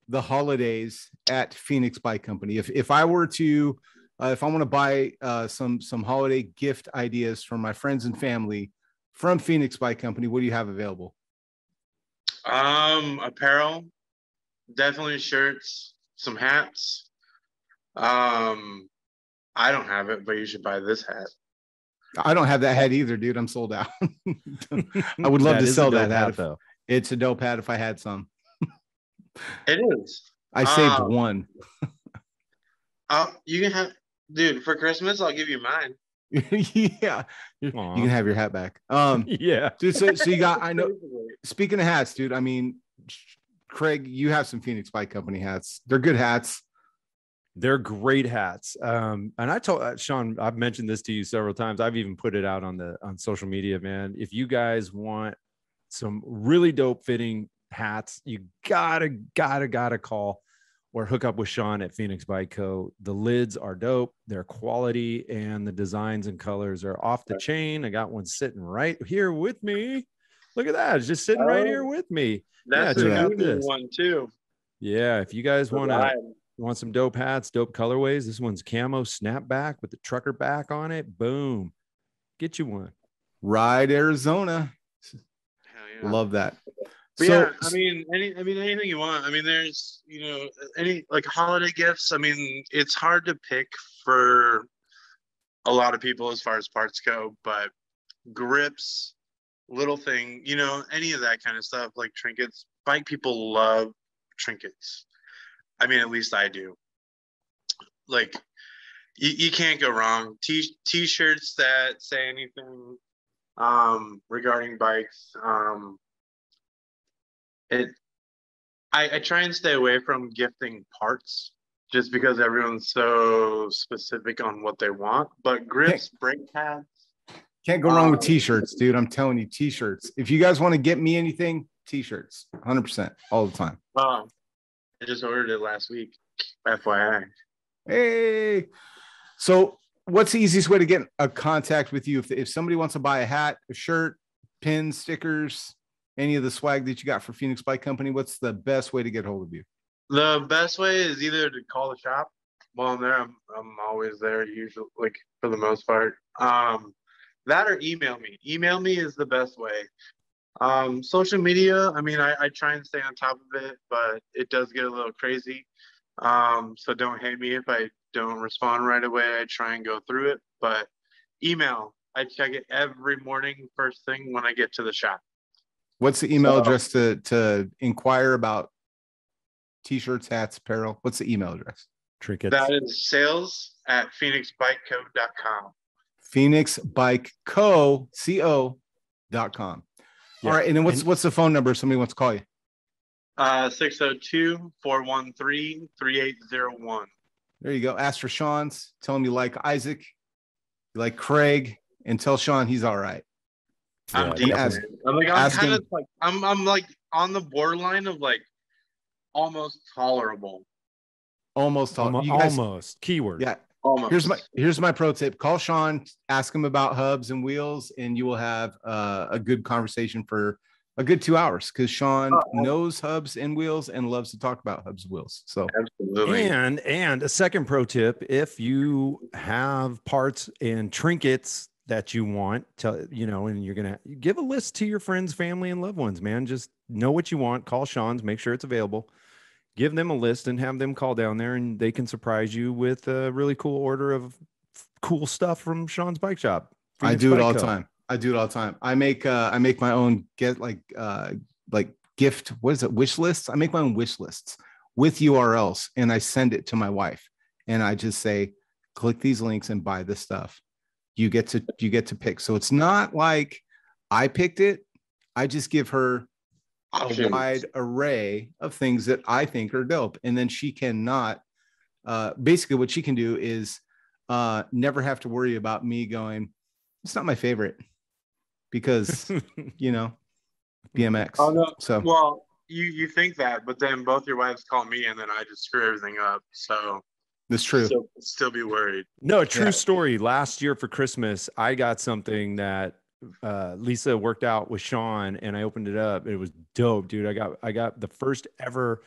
the holidays at Phoenix Bike Company. If I were to, if I want to buy some holiday gift ideas from my friends and family from Phoenix Bike Company, what do you have available? Apparel, definitely shirts, some hats. I don't have it, but you should buy this hat. I don't have that hat either, dude. I'm sold out. I would love to sell that hat though. It's a dope hat if I had some. It is. I saved one. You can have, dude, for Christmas, I'll give you mine. Yeah. You can have your hat back. Yeah. Dude, so you got, I know, speaking of hats, dude, I mean, Craig, you have some Phoenix Bike Company hats. They're good hats. They're great hats. And I told Sean, I've mentioned this to you several times. I've even put it out on social media, man. If you guys want some really dope fitting hats, you gotta call or hook up with Sean at PhoenixBikeCo. The lids are dope. They're quality and the designs and colors are off the chain. I got one sitting right here with me. Look at that. It's just sitting right here with me. That's check out this one too. Yeah. If you guys want some dope hats, dope colorways, this one's camo snapback with the trucker back on it. Boom. Get you one. Ride Arizona. Hell yeah. Love that. But so, yeah, I mean, anything you want. I mean, there's, any like holiday gifts. I mean, it's hard to pick for a lot of people as far as parts go, but grips, little thing, any of that kind of stuff, like trinkets. Bike people love trinkets. I mean, at least I do. Like, you can't go wrong. T-shirts that say anything regarding bikes. I try and stay away from gifting parts just because everyone's so specific on what they want. But grips, brake pads. Can't go wrong with T-shirts, dude. I'm telling you, T-shirts. If you guys want to get me anything, T-shirts, 100% all the time. I just ordered it last week. FYI. Hey. So what's the easiest way to get a contact with you? If somebody wants to buy a hat, a shirt, pins, stickers, any of the swag that you got for Phoenix Bike Company, what's the best way to get hold of you? The best way is either to call the shop. While I'm there, I'm always there, usually, like, for the most part. That or email me. Email me is the best way. Social media, I mean, I try and stay on top of it, but it does get a little crazy. So don't hate me if I don't respond right away. I try and go through it, but email, I check it every morning, first thing when I get to the shop. What's the email address to inquire about t-shirts, hats, apparel? What's the email address? Trinkets. That is sales@PhoenixBikeCo.com. PhoenixBikeCo.com. Yeah. All right. And then what's the phone number if somebody wants to call you? 602-413-3801. There you go. Ask for Sean's. Tell him you like Isaac, you like Craig, and tell Sean he's all right. I'm deep. I'm kind of like I'm like on the borderline of like almost tolerable. Almost keyword. Yeah. Almost. Here's my pro tip. Call Sean, ask him about hubs and wheels, and you will have a good conversation for a good 2 hours because Sean knows hubs and wheels and loves to talk about hubs and wheels. So absolutely. And a second pro tip, if you have parts and trinkets that you want to, and you're going to give a list to your friends, family, and loved ones, man, just know what you want. Call Sean's, make sure it's available. Give them a list and have them call down there and they can surprise you with a really cool order of cool stuff from Sean's bike shop. I do it all the time. I make my own gift. What is it? Wish lists. I make my own wish lists with URLs and I send it to my wife and I just say, click these links and buy this stuff. You get to pick. So it's not like I picked it. I just give her a wide array of things that I think are dope. And then she cannot, basically what she can do is never have to worry about me going, it's not my favorite because, BMX. Oh, no. So, well, you think that, but then both your wives call me and then I just screw everything up. So that's true. Still be worried. No, true story. Last year for Christmas, I got something that Lisa worked out with Sean and I opened it up. It was dope, dude. I got the first ever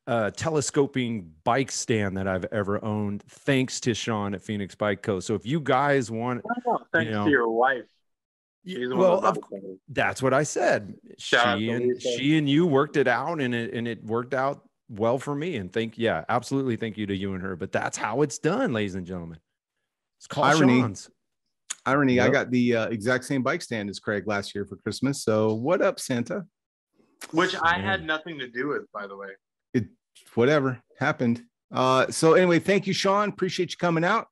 telescoping bike stand that I've ever owned, thanks to Sean at PhoenixBikeCo. So if you guys want, thanks to your wife. That's what I said. She and you worked it out, and it worked out well for me. And absolutely thank you to you and her. But that's how it's done, ladies and gentlemen. It's called Sean's. Irony. Yep. I got the exact same bike stand as Craig last year for Christmas. So what up, Santa? Which I had nothing to do with, by the way. Whatever happened. So anyway, thank you, Sean. Appreciate you coming out.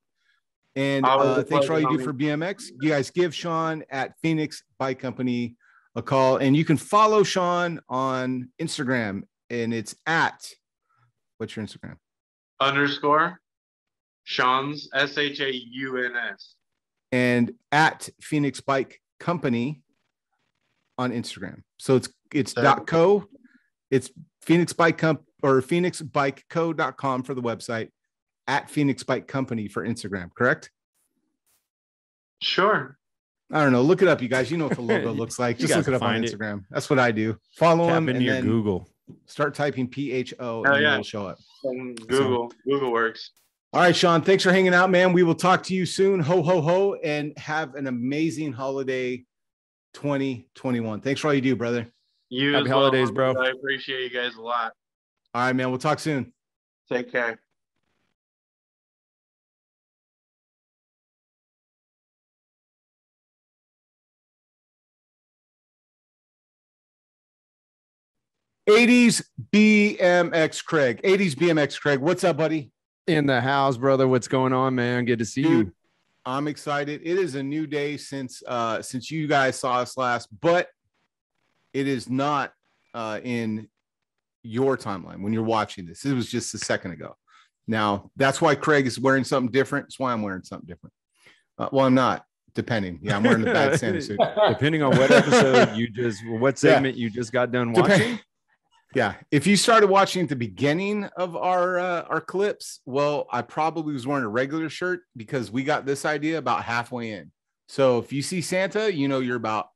And thanks for all you do for BMX. You guys give Sean at Phoenix Bike Company a call. And you can follow Sean on Instagram. And it's at, what's your Instagram? _ Sean's SHAUNS. And at Phoenix Bike Company on Instagram. So it's .co. It's Phoenix Bike or PhoenixBikeCo.com for the website, at Phoenix Bike Company for Instagram, correct? Sure. I don't know. Look it up, you guys. You know what the logo looks like. Just look it up on Instagram. That's what I do. Follow him and then Google. Start typing PHO and it'll show up. Google works. All right, Sean. Thanks for hanging out, man. We will talk to you soon. Ho, ho, ho, and have an amazing holiday 2021. Thanks for all you do, brother. Happy holidays, bro. I appreciate you guys a lot. All right, man. We'll talk soon. Take care. Etnies BMX Craig. Etnies BMX Craig. What's up, buddy? In the house, brother. What's going on, man? Good to see you. I'm excited. It is a new day since you guys saw us last, but it is not in your timeline when you're watching this. It was just a second ago. Now, that's why Craig is wearing something different. That's why I'm wearing something different. Well, I'm not. Depending. Yeah, I'm wearing the bad Santa suit. Depending on what episode what segment you just got done watching. Yeah. If you started watching at the beginning of our clips, well, I probably was wearing a regular shirt because we got this idea about halfway in. So if you see Santa, you're about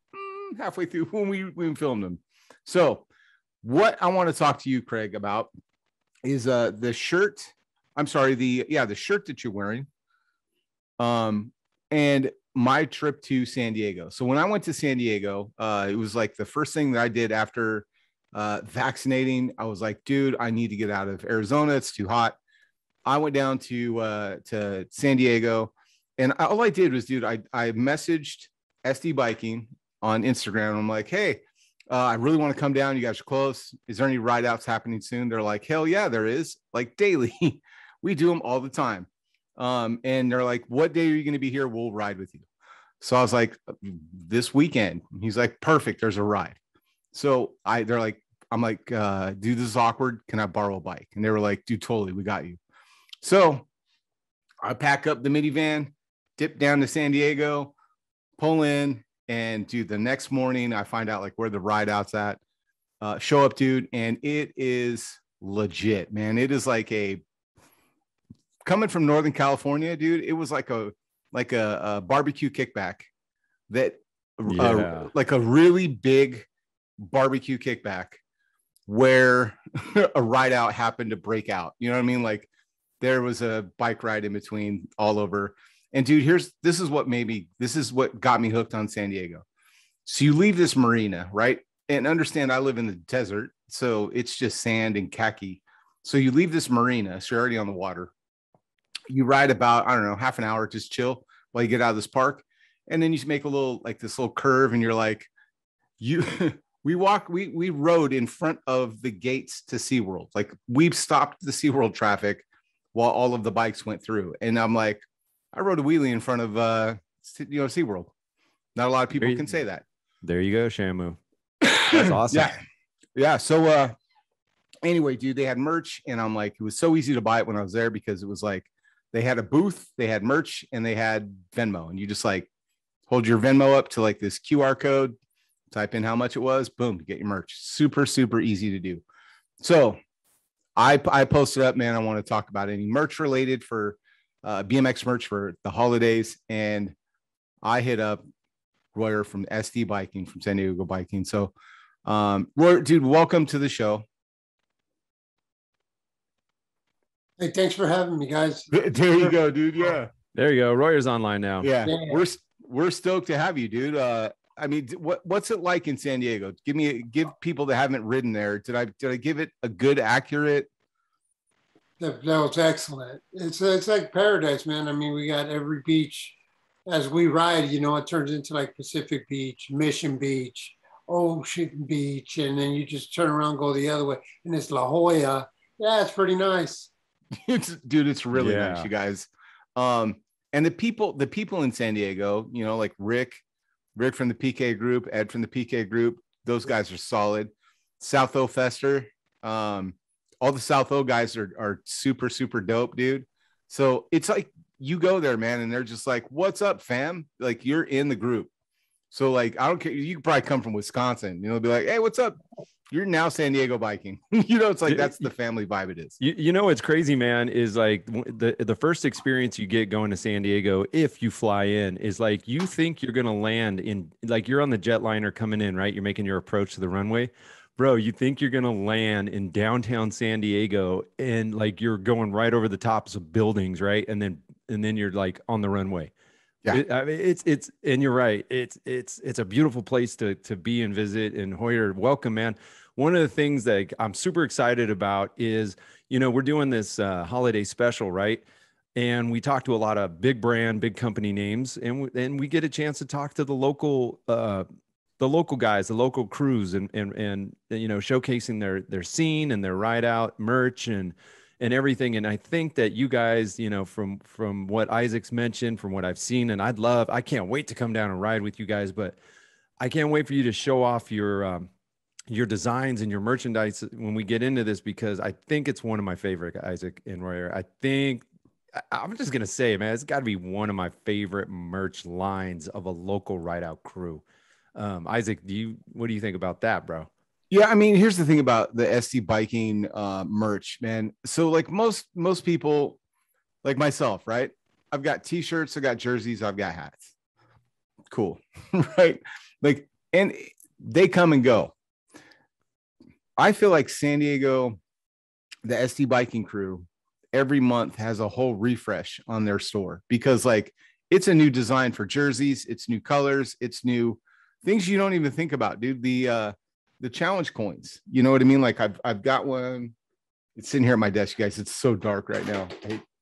halfway through when we filmed them. So what I want to talk to you, Craig, about is the shirt. I'm sorry, the shirt that you're wearing. and my trip to San Diego. So when I went to San Diego, it was like the first thing that I did after vaccinating. I was like, dude, I need to get out of Arizona. It's too hot. I went down to San Diego, and all I did was, dude, I messaged SD Biking on Instagram. I'm like, hey, I really want to come down. You guys are close. Is there any ride outs happening soon? They're like, hell yeah, there is. Like daily. We do them all the time. And they're like, what day are you going to be here? We'll ride with you. So I was like, this weekend. He's like, perfect. There's a ride. So I'm like, dude, this is awkward. Can I borrow a bike? And they were like, dude, totally. We got you. So I pack up the minivan, dip down to San Diego, pull in, and dude, the next morning I find out like where the ride out's at, show up, dude. And it is legit, man. It is like coming from Northern California, dude. It was like a barbecue kickback that like a really big barbecue kickback where a ride out happened to break out. You know what I mean? Like there was a bike ride in between all over. And dude, this is what got me hooked on San Diego. So you leave this marina, right? And understand I live in the desert, so it's just sand and khaki. So you leave this marina, so you're already on the water. You ride about, I don't know, half an hour, just chill while you get out of this park. And then you make this little curve, and you're like, we rode in front of the gates to SeaWorld. Like we stopped the SeaWorld traffic while all of the bikes went through. And I'm like, I rode a wheelie in front of, SeaWorld. Not a lot of people can say that. There you go, Shamu. That's awesome. Yeah. So anyway, dude, they had merch, and I'm like, it was so easy to buy it when I was there because it was like, they had a booth, they had merch, and they had Venmo. And you just like hold your Venmo up to like this QR code, type in how much it was, boom, you get your merch. Super, super easy to do. So I posted up, man, I want to talk about any merch related for BMX merch for the holidays. And I hit up Royer from SD Biking from San Diego Biking. So Royer, dude, welcome to the show. Hey, thanks for having me, guys. There you go, dude. Yeah. There you go. Royer's online now. Yeah. We're stoked to have you, dude. I mean, what's it like in San Diego? Give people that haven't ridden there. Did I give it a good, accurate? That was excellent. It's like paradise, man. I mean, we got every beach as we ride, it turns into like Pacific Beach, Mission Beach, Ocean Beach, and then you just turn around, go the other way, and it's La Jolla. Yeah, it's pretty nice. It's really nice, you guys. And the people in San Diego, like Rick from the PK group, Ed from the PK group, those guys are solid. South O Fester, all the South O guys are super, super dope, dude. So it's like you go there, man, and they're just like, what's up, fam? Like you're in the group. So like, I don't care. You could probably come from Wisconsin, be like, hey, what's up? You're now San Diego biking. It's like, that's the family vibe it is. What's crazy, man, is like the first experience you get going to San Diego, if you fly in, is like, you think you're going to land in, like you're on the jetliner coming in, right? You're making your approach to the runway. Bro, you think you're going to land in downtown San Diego, and like you're going right over the tops of buildings, right? And then you're like on the runway. Yeah, it's and you're right. It's a beautiful place to be and visit. And Royer, welcome, man. One of the things that I'm super excited about is, we're doing this holiday special, right? And we talk to a lot of big brand, big company names, and we get a chance to talk to the local guys, the local crews, and showcasing their scene and their ride out merch and everything. And I think that you guys, from what Isaac's mentioned, from what I've seen, and I can't wait to come down and ride with you guys, but I can't wait for you to show off your designs and your merchandise when we get into this, because I think it's one of my favorite, Isaac and Royer. I'm just going to say, man, it's got to be one of my favorite merch lines of a local ride out crew. Isaac, what do you think about that, bro? Yeah, I mean, here's the thing about the SD Biking merch, man. So like most people, like myself, right? I've got t-shirts, I've got jerseys, I've got hats. Cool, right? Like, and they come and go. I feel like San Diego, the SD Biking crew, every month has a whole refresh on their store, because like it's a new design for jerseys. It's new colors. It's new things you don't even think about, dude. The challenge coins, you know what I mean? Like I've got one. It's sitting here at my desk, you guys. It's so dark right now.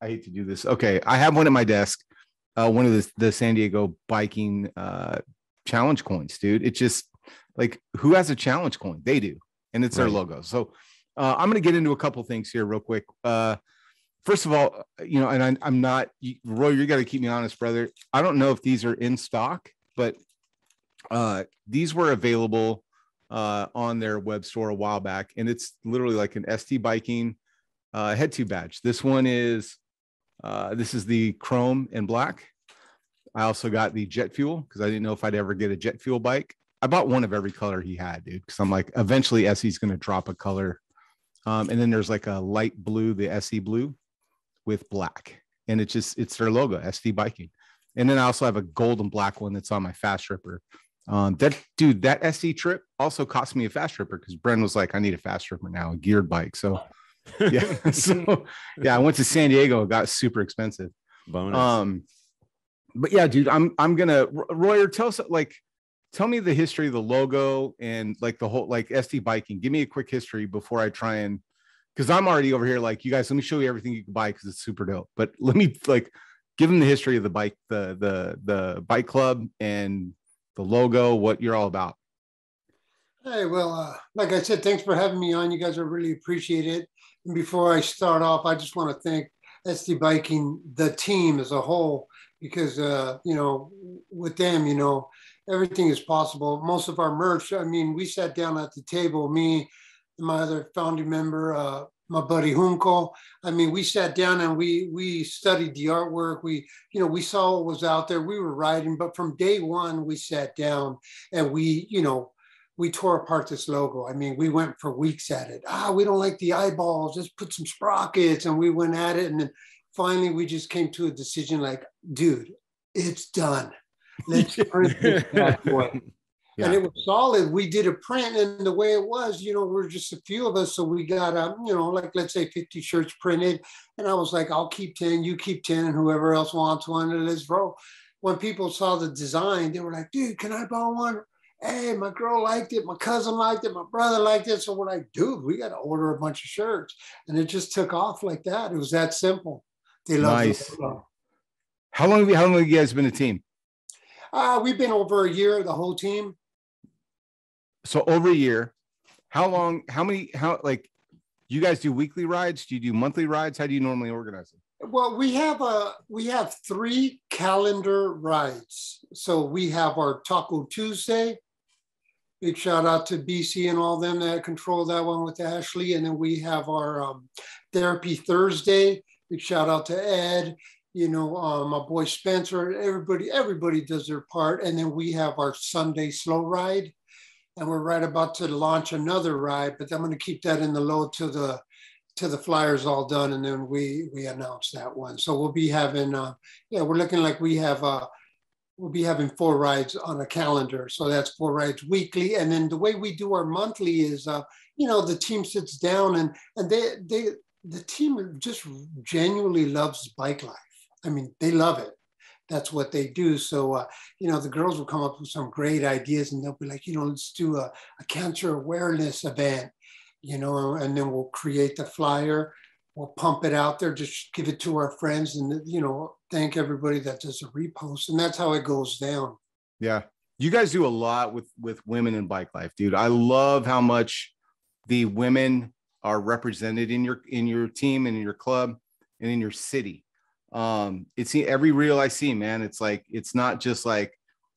I hate to do this. Okay, I have one at my desk. One of the San Diego biking challenge coins, dude. It's just like, who has a challenge coin? They do, and it's their logo. So I'm going to get into a couple things here real quick. First of all, you know, and I'm not, Roy, you got to keep me honest, brother. I don't know if these are in stock, but these were available on their web store a while back, and it's literally like an ST biking head tube badge. This one is this is the chrome and black. I also got the jet fuel because I didn't know if I'd ever get a jet fuel bike. I bought one of every color he had, dude, because I'm like, eventually SE's going to drop a color. And then there's like a light blue, the SE blue with black, and it's their logo, ST biking. And then I also have a gold and black one that's on my fast ripper. That SE trip also cost me a fast ripper because Bren was like, I need a fast ripper now, a geared bike. So yeah, I went to San Diego. It got super expensive. Bonus. But yeah, dude, I'm gonna, Royer, tell me the history of the logo and like the whole, like ST biking. Give me a quick history before I try and, because I'm already over here like, you guys, let me show you everything you can buy because it's super dope. But let me like give them the history of the bike, the bike club and the logo, what you're all about. Hey, well, like I said, thanks for having me on. You guys, I really appreciate it. And before I start off, I just want to thank ST Biking, the team as a whole, because, you know, with them, you know, everything is possible. Most of our merch, I mean, we sat down at the table, me and my other founding member, my buddy Junko. I mean, we sat down and we studied the artwork. We saw what was out there. We were writing, but from day one, we sat down and we tore apart this logo. I mean, we went for weeks at it. We don't like the eyeballs. Just put some sprockets, and we went at it. And then finally, we just came to a decision like, dude, it's done. Let's print this bad boy. Yeah. And it was solid. We did a print, and the way it was, you know, we're just a few of us. So we got, like, let's say 50 shirts printed. And I was like, I'll keep 10, you keep 10, and whoever else wants one, and let's roll. When people saw the design, they were like, dude, can I buy one? Hey, my girl liked it. My cousin liked it. My brother liked it. So we're like, dude, we got to order a bunch of shirts. And it just took off like that. It was that simple. They love it. How long have you guys been a team? We've been over a year, the whole team. So over a year. How you guys do weekly rides? Do you do monthly rides? How do you normally organize it? Well, we have 3 calendar rides. So we have our Taco Tuesday. Big shout out to BC and all them that control that one with Ashley. And then we have our Therapy Thursday. Big shout out to Ed. You know, my boy Spencer. Everybody does their part. And then we have our Sunday slow ride. And we're right about to launch another ride, but I'm going to keep that in the load till the flyer's all done, and then we announce that one. So we'll be having, we're looking like we'll be having 4 rides on a calendar. So that's 4 rides weekly. And then the way we do our monthly is, the team sits down and the team just genuinely loves bike life. I mean, they love it. That's what they do. So, the girls will come up with some great ideas, and they'll be like, let's do a cancer awareness event, and then we'll create the flyer. We'll pump it out there, just give it to our friends, and, thank everybody that does a repost. And that's how it goes down. Yeah. You guys do a lot with women in bike life, dude. I love how much the women are represented in your team and in your club and in your city. It's every reel I see, man. It's like, it's not just like,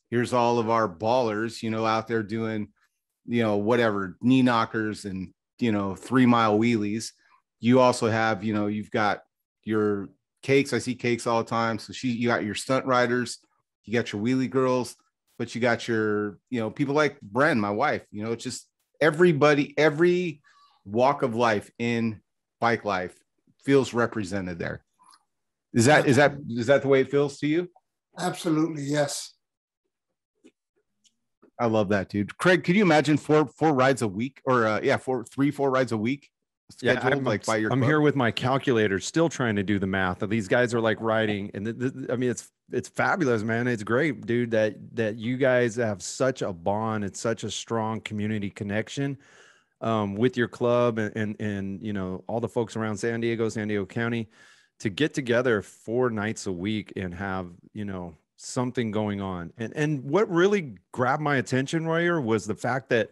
here's all of our ballers, out there doing, whatever, knee knockers and, 3-mile wheelies. You also have, you've got your Cakes. I see Cakes all the time. So you got your stunt riders, you got your wheelie girls, but you got your, people like Bren, my wife, it's just everybody, every walk of life in bike life feels represented there. Is that the way it feels to you? Absolutely, yes. I love that, dude. Craig, could you imagine four rides a week, or 4 rides a week? scheduled, like by your I'm club? here with my calculator, still trying to do the math. These guys are like riding, and I mean, it's fabulous, man. It's great, dude, that you guys have such a bond. It's such a strong community connection with your club and you know, all the folks around San Diego County to get together 4 nights a week and have, you know, something going on. And what really grabbed my attention, Royer, was the fact that,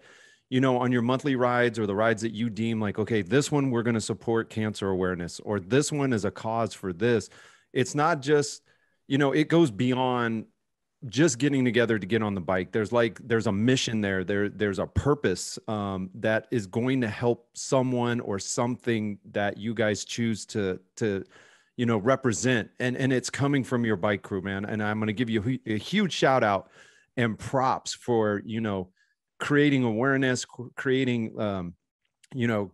you know, on your monthly rides or the rides that you deem like, okay, this one we're going to support cancer awareness, or this one is a cause for this. It's not just, you know, it goes beyond just getting together to get on the bike. There's a mission there. There's a purpose that is going to help someone or something that you guys choose to you know, represent. And it's coming from your bike crew, man. And I'm going to give you a huge shout out and props for, you know, creating awareness, creating, you know,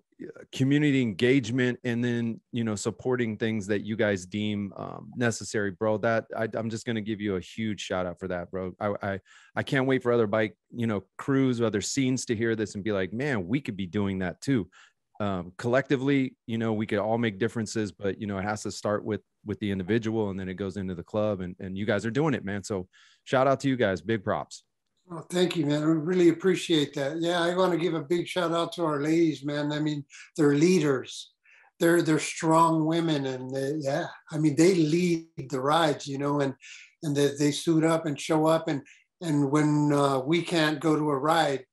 community engagement, and then, you know, supporting things that you guys deem necessary, bro. That I'm just going to give you a huge shout out for that, bro. I can't wait for other bike, you know, crews, other scenes to hear this and be like, man, we could be doing that too. Collectively, you know, we could all make differences, but, you know, it has to start with the individual, and then it goes into the club, and you guys are doing it, man. So shout out to you guys. Big props. Oh, thank you, man. I really appreciate that. Yeah, I want to give a big shout out to our ladies, man. I mean, they're leaders. They're strong women, and yeah, I mean, they lead the rides, you know, and they suit up and show up, and when we can't go to a ride,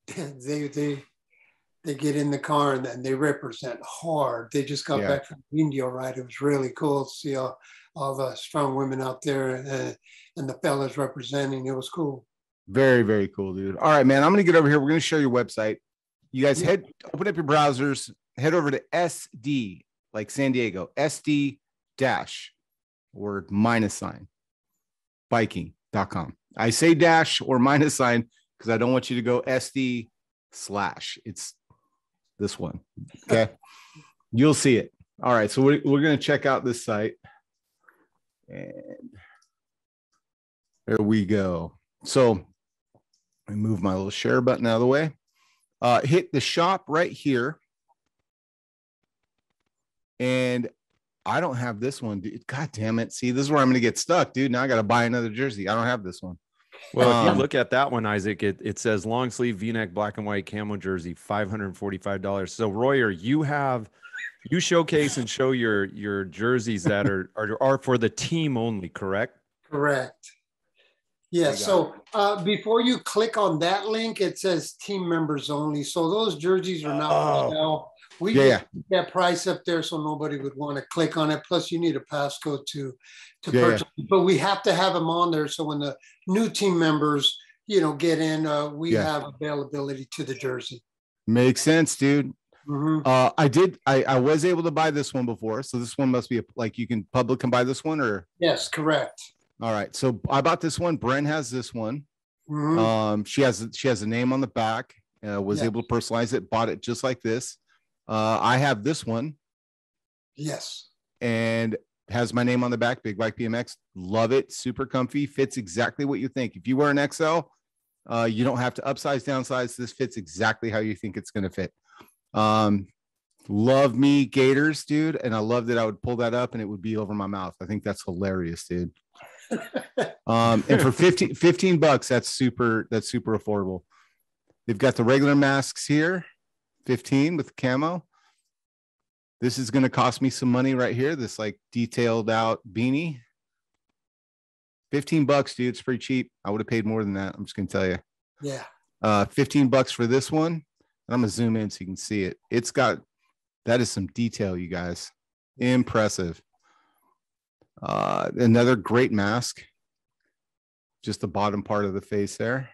they get in the car and they represent hard. They just got back from the Indio ride. It was really cool to see all the strong women out there and the fellas representing. It was cool. Very, very cool, dude. All right, man. I'm going to get over here. We're going to show your website. You guys open up your browsers, head over to SD, like San Diego, SD dash or minus sign biking.com. I say dash or minus sign because I don't want you to go SD slash. It's this one. Okay. You'll see it. All right. So we're going to check out this site. And there we go. So I move my little share button out of the way. Hit the shop right here. And I don't have this one, dude. God damn it. See, this is where I'm going to get stuck, dude. Now I got to buy another jersey. I don't have this one. Well, if you look at that one, Isaac, it says long sleeve V-neck black and white camo jersey, $545. So Royer, you showcase and show your jerseys that are for the team only, correct? Correct. Yeah. So before you click on that link, it says team members only. So those jerseys are not for sale. We just put that price up there so nobody would want to click on it. Plus, you need a passcode to purchase. But we have to have them on there so when the new team members, you know, get in, we have availability to the jersey. Makes sense, dude. Mm-hmm. I was able to buy this one before, so this one must be like public can buy this one, or yes, correct. All right, so I bought this one. Bren has this one. Mm-hmm. She has a name on the back. Was able to personalize it. Bought it just like this. I have this one. Yes. And has my name on the back. Big Bike BMX. Love it. Super comfy. Fits exactly what you think. If you wear an XL, you don't have to upsize, downsize. This fits exactly how you think it's going to fit. Love me Gators, dude. And I love that I would pull that up and it would be over my mouth. I think that's hilarious, dude. And for 15 bucks, that's super affordable. They've got the regular masks here, 15 with camo. This is going to cost me some money right here. This like detailed out beanie, 15 bucks, dude. It's pretty cheap. I would have paid more than that. I'm just going to tell you. Yeah. 15 bucks for this one. And I'm going to zoom in so you can see it. That is some detail, you guys. Impressive. Another great mask. Just the bottom part of the face there.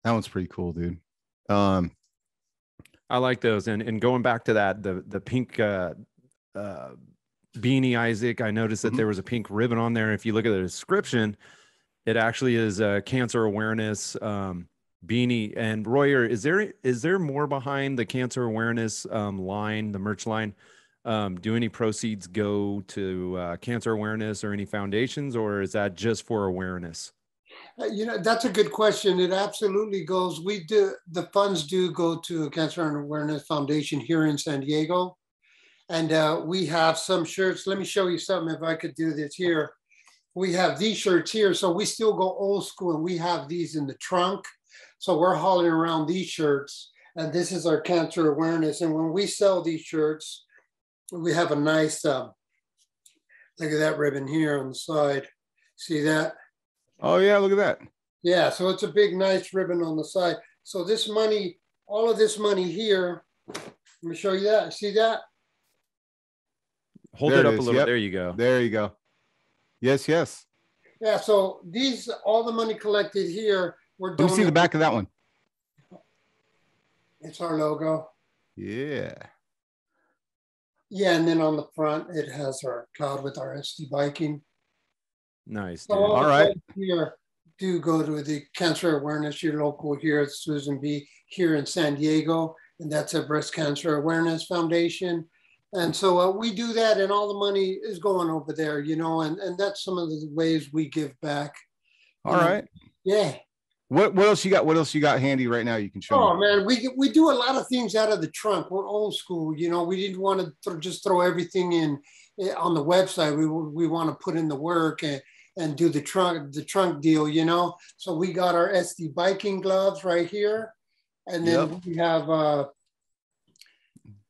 That one's pretty cool, dude. I like those. And going back to that, the pink beanie, Isaac, I noticed that there was a pink ribbon on there. If you look at the description, it actually is a cancer awareness beanie. And Royer, is there more behind the cancer awareness line, the merch line? Do any proceeds go to cancer awareness or any foundations, or is that just for awareness? That's a good question. It absolutely goes. The funds do go to Cancer and Awareness Foundation here in San Diego. And we have some shirts. Let me show you something if I could do this here. We have these shirts here. So we still go old school and we have these in the trunk. So we're hauling around these shirts. And this is our cancer awareness. And when we sell these shirts, we have a nice, look at that ribbon here on the side. See that? Oh yeah, look at that. Yeah, so it's a big, nice ribbon on the side. So this money, all of this money here, let me show you that. See that? Hold it up a little. Yep. There you go. There you go. Yes, yes. Yeah, so these, all the money collected here, we're doing. Let me see the back of that one. It's our logo. Yeah. Yeah, and then on the front, it has our cloud with our SD biking. Nice. So all right. Here, do go to the Cancer Awareness, your local here at Susan B. here in San Diego, and that's a Breast Cancer Awareness Foundation. And so we do that, and all the money is going over there, and that's some of the ways we give back. All right. Yeah. What else you got? What else you got handy right now? You can show me. Oh man, we do a lot of things out of the trunk. We're old school, we didn't want to just throw everything in on the website. We want to put in the work and do the trunk deal, So we got our SD biking gloves right here. And then we have our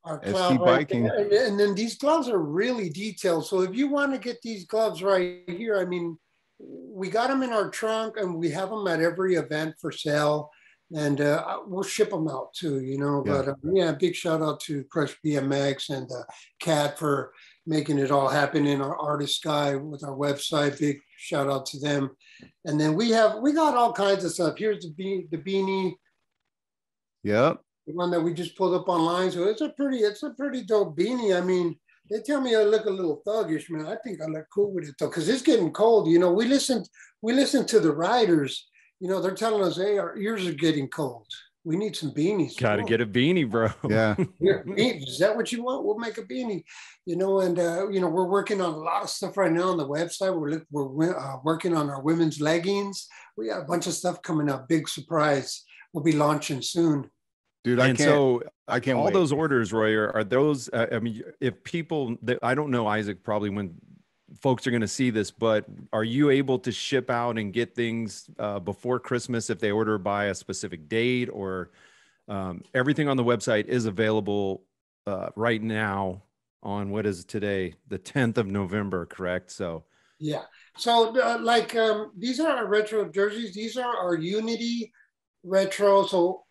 SD biking. And then these gloves are really detailed. So if you want to get these gloves right here, I mean, we got them in our trunk and we have them at every event for sale. And we'll ship them out too, But big shout out to CrushedMX and Kat for making it all happen in our artist sky with our website. Big shout out to them. And then we got all kinds of stuff. Here's the beanie. Yep. The one that we just pulled up online. So it's a pretty dope beanie. I mean, they tell me I look a little thuggish, man. I think I look cool with it though, because it's getting cold. We listen to the riders. They're telling us, hey, our ears are getting cold. We need some beanies. Got to get a beanie, bro. Yeah. Is that what you want? We'll make a beanie. We're working on a lot of stuff right now on the website. We're working on our women's leggings. We got a bunch of stuff coming up. Big surprise. We'll be launching soon. Dude, I can't all wait. Those orders, Roy, are those, I mean, if people, I don't know, Isaac, probably when folks are going to see this, but are you able to ship out and get things before Christmas if they order by a specific date, or everything on the website is available right now on what is today, the 10th of November, correct? So, yeah. So these are our retro jerseys. These are our Unity retro. So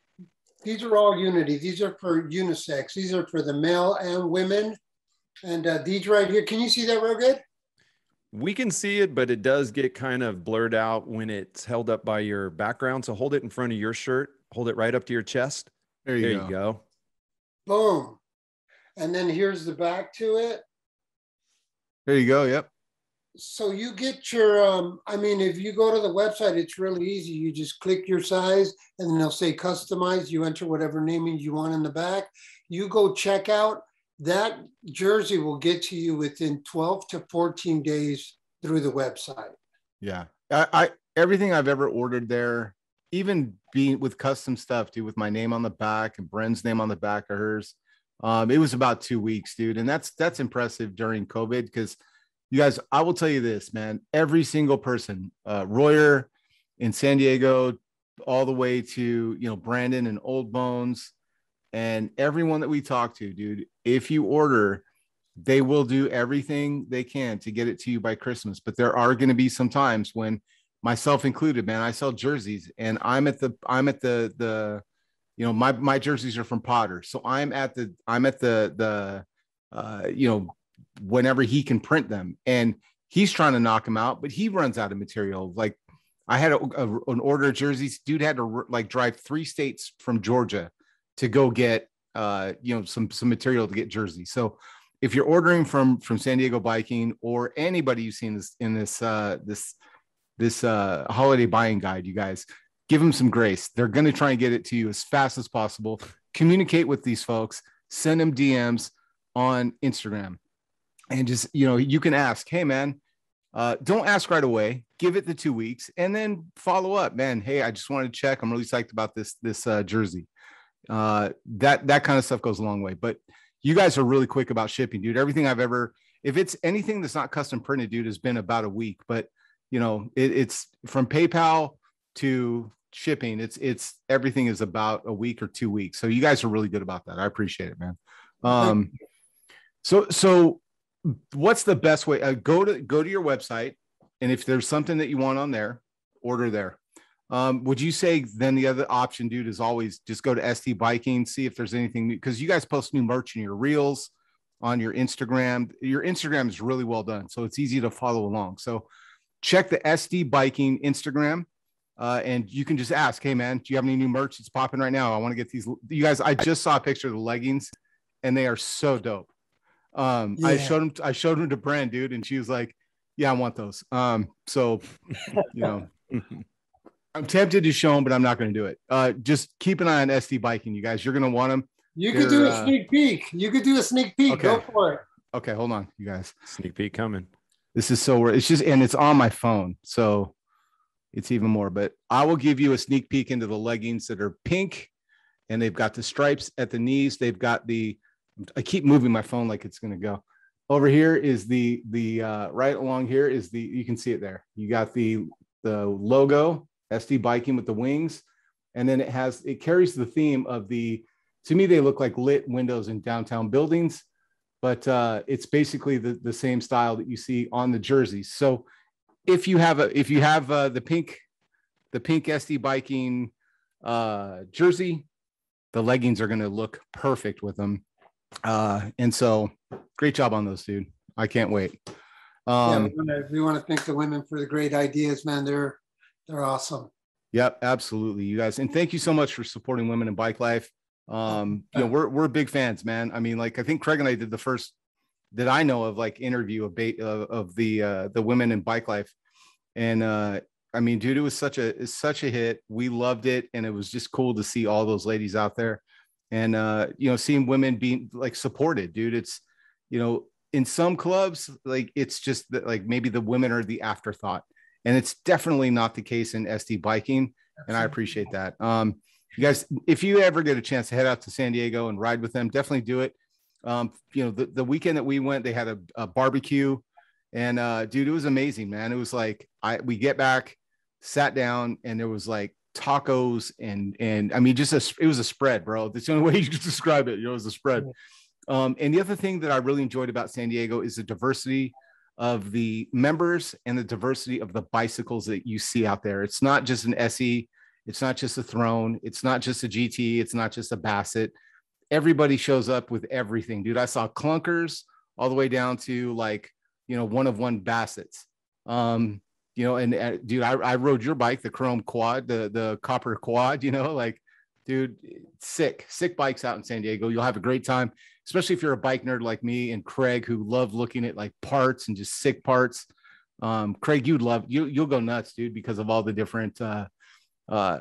these are all Unity. These are for unisex. These are for the male and women. And these right here, can you see that real good? We can see it, but it does get kind of blurred out when it's held up by your background. So hold it in front of your shirt. Hold it right up to your chest. There you go. Boom. And then here's the back to it. There you go. Yep. So you get your, if you go to the website, it's really easy. You just click your size and then they'll say customize. You enter whatever naming you want in the back. You go check out. That jersey will get to you within 12 to 14 days through the website. Yeah. I everything I've ever ordered there, even being with custom stuff, dude, with my name on the back and Bren's name on the back of hers. It was about 2 weeks, dude. And that's impressive during COVID, because you guys, I will tell you this, man, every single person, Royer in San Diego, all the way to, Brandon and Old Bones, and everyone that we talk to, dude, if you order, they will do everything they can to get it to you by Christmas. But there are going to be some times when, myself included, man, I sell jerseys and I'm at the my jerseys are from Potter. So I'm at the whenever he can print them, and he's trying to knock them out, but he runs out of material. Like I had an order of jerseys. Dude had to drive 3 states from Georgia to go get some material to get jerseys. So if you're ordering from San Diego Biking or anybody you've seen in this holiday buying guide, you guys give them some grace. They're going to try and get it to you as fast as possible. Communicate with these folks, send them DMs on Instagram, and just, you can ask, hey man, don't ask right away. give it the 2 weeks and then follow up, man. Hey, I just wanted to check. I'm really psyched about this jersey. That kind of stuff goes a long way. But you guys are really quick about shipping, dude. Everything I've ever, if it's anything that's not custom printed, dude, has been about a week. But you know, it's from PayPal to shipping. It's everything is about a week or 2 weeks. So you guys are really good about that. I appreciate it, man. So what's the best way? Go to your website, and if there's something that you want on there, order there. Would you say then the other option, dude, is always just go to SD Biking, see if there's anything new, because you guys post new merch in your reels on your Instagram. Your Instagram is really well done, so it's easy to follow along. So check the SD Biking Instagram, and you can just ask, hey man, do you have any new merch that's popping right now? I want to get these. You guys, I just saw a picture of the leggings, and they are so dope. I showed them to Brand, dude, and she was like, yeah, I want those. So you know, I'm tempted to show them, but I'm not going to do it. Just keep an eye on SD Biking, you guys. You're going to want them. You could do a sneak peek. You could do a sneak peek. Okay. Go for it. Okay, hold on, you guys. Sneak peek coming. This is so weird. It's just, and it's on my phone, so it's even more. But I will give you a sneak peek into the leggings that are pink, and they've got the stripes at the knees. They've got the. I keep moving my phone like it's going to go. Over here is the right along here is the. You can see it there. You got the logo SD Biking with the wings, and then it carries the theme of the. To me, they look like lit windows in downtown buildings, but it's basically the same style that you see on the jerseys. So if you have the pink SD Biking jersey, the leggings are going to look perfect with them. And so great job on those, dude. I can't wait. We want to thank the women for the great ideas, man. They're awesome. Yep, absolutely, you guys. And thank you so much for supporting women in bike life. You know, we're big fans, man. I mean, like, I think Craig and I did the first that I know of, like, interview of the women in bike life. And I mean, dude, it was such a hit. We loved it, and it was just cool to see all those ladies out there, and you know, seeing women being like supported, dude. It's, you know, in some clubs, like, it's just that, like, maybe the women are the afterthought, and it's definitely not the case in SD Biking, and I appreciate that. You guys, if you ever get a chance to head out to San Diego and ride with them, definitely do it. You know, the weekend that we went, they had a barbecue, and dude, it was amazing, man. It was like, we get back, sat down, and there was like tacos and I mean, it was a spread, bro. That's the only way you could describe it. You know, it was a spread. And the other thing that I really enjoyed about San Diego is the diversity of the members and the diversity of the bicycles that you see out there. It's not just an SE. It's not just a Throne. It's not just a GT. It's not just a Bassett. Everybody shows up with everything, dude. I saw clunkers all the way down to, like, you know, one of one Bassets. You know, and dude, I rode your bike, the chrome quad, the copper quad, you know, like, dude, sick bikes out in San Diego. You'll have a great time, especially if you're a bike nerd like me and Craig, who love looking at like parts and just sick parts. Craig, you'll go nuts, dude, because of all the different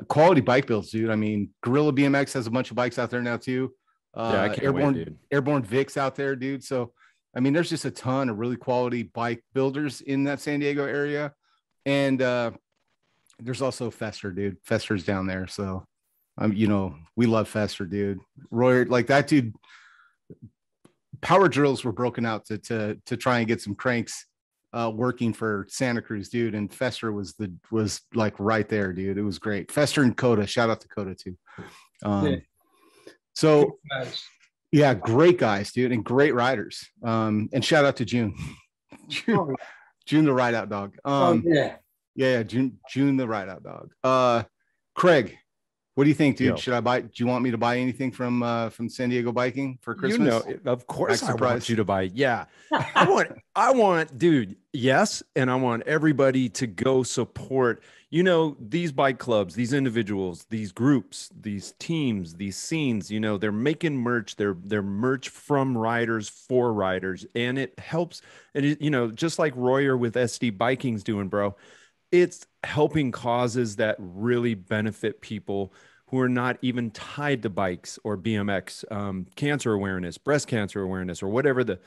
quality bike builds, dude. I mean, Gorilla BMX has a bunch of bikes out there now too. Yeah, I can't wait, dude. Airborne Vic's out there, dude. So I mean, there's just a ton of really quality bike builders in that San Diego area. And there's also Fester, dude. Fester's down there. So you know, we love Fester, dude. Roy, like, that dude, power drills were broken out to try and get some cranks working for Santa Cruz, dude. And Fester was like right there, dude. It was great. Fester and Coda, shout out to Coda too. So yeah, great guys, dude, and great riders. And shout out to June. June the ride out dog. June the ride out dog. Craig, what do you think, dude? Do you want me to buy anything from San Diego Biking for Christmas? You know, of course I want you to buy. Yeah. I want, dude. Yes. And I want everybody to go support, you know, these bike clubs, these individuals, these groups, these teams, these scenes. You know, they're making merch. They're merch from riders for riders, and it helps. And it, you know, just like Royer with SD Biking's doing, bro, it's helping causes that really benefit people who are not even tied to bikes or BMX, cancer awareness, breast cancer awareness, or whatever the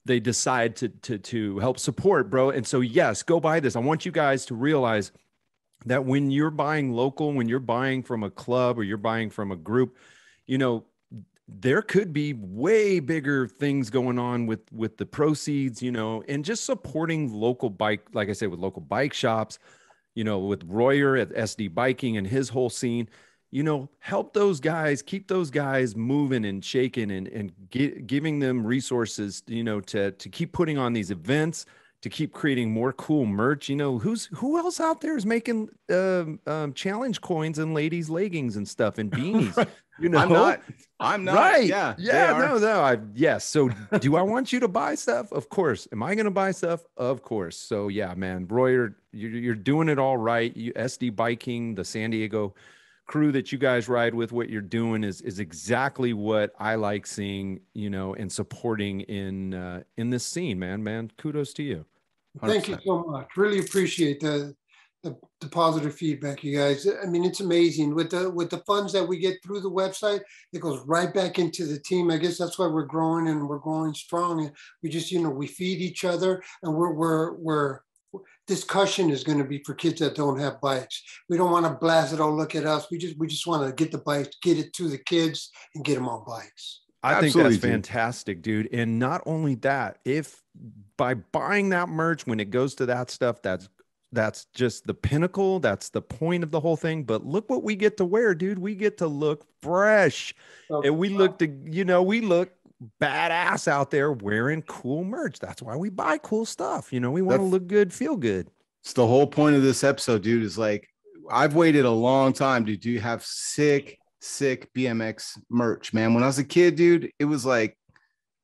they decide to help support, bro. And so, yes, go buy this. I want you guys to realize that when you're buying local, when you're buying from a club or you're buying from a group, you know, there could be way bigger things going on with the proceeds, you know, and just supporting local bike, like I said, with local bike shops, you know, with Royer at SD Biking and his whole scene, you know, help those guys, keep those guys moving and shaking and giving them resources, you know, to keep putting on these events, to keep creating more cool merch. You know, who else out there is making challenge coins and ladies leggings and stuff and beanies? You know, I'm not. Right. Yeah. Yes. So do I want you to buy stuff? Of course. Am I going to buy stuff? Of course. So yeah, man, Royer, you're doing it all right. You SD Biking, the San Diego crew that you guys ride with, what you're doing is exactly what I like seeing, you know, and supporting in this scene, man. Kudos to you. 100%. Thank you so much. Really appreciate the positive feedback, you guys. I mean, it's amazing with the funds that we get through the website. It goes right back into the team. I guess that's why we're growing and we're growing strong. And we just, you know, we feed each other, and we're this cushion is going to be for kids that don't have bikes. We don't want to blast it. Oh, look at us. We just want to get the bikes, get it to the kids, and get them on bikes. I think that's fantastic, dude. And not only that, if by buying that merch, when it goes to that stuff, that's just the pinnacle. That's the point of the whole thing. But look what we get to wear, dude. We get to look fresh, and we look badass out there wearing cool merch. That's why we buy cool stuff. You know, we want to look good, feel good. It's the whole point of this episode, dude, is like, I've waited a long time to have sick BMX merch, man. When I was a kid, dude, it was like,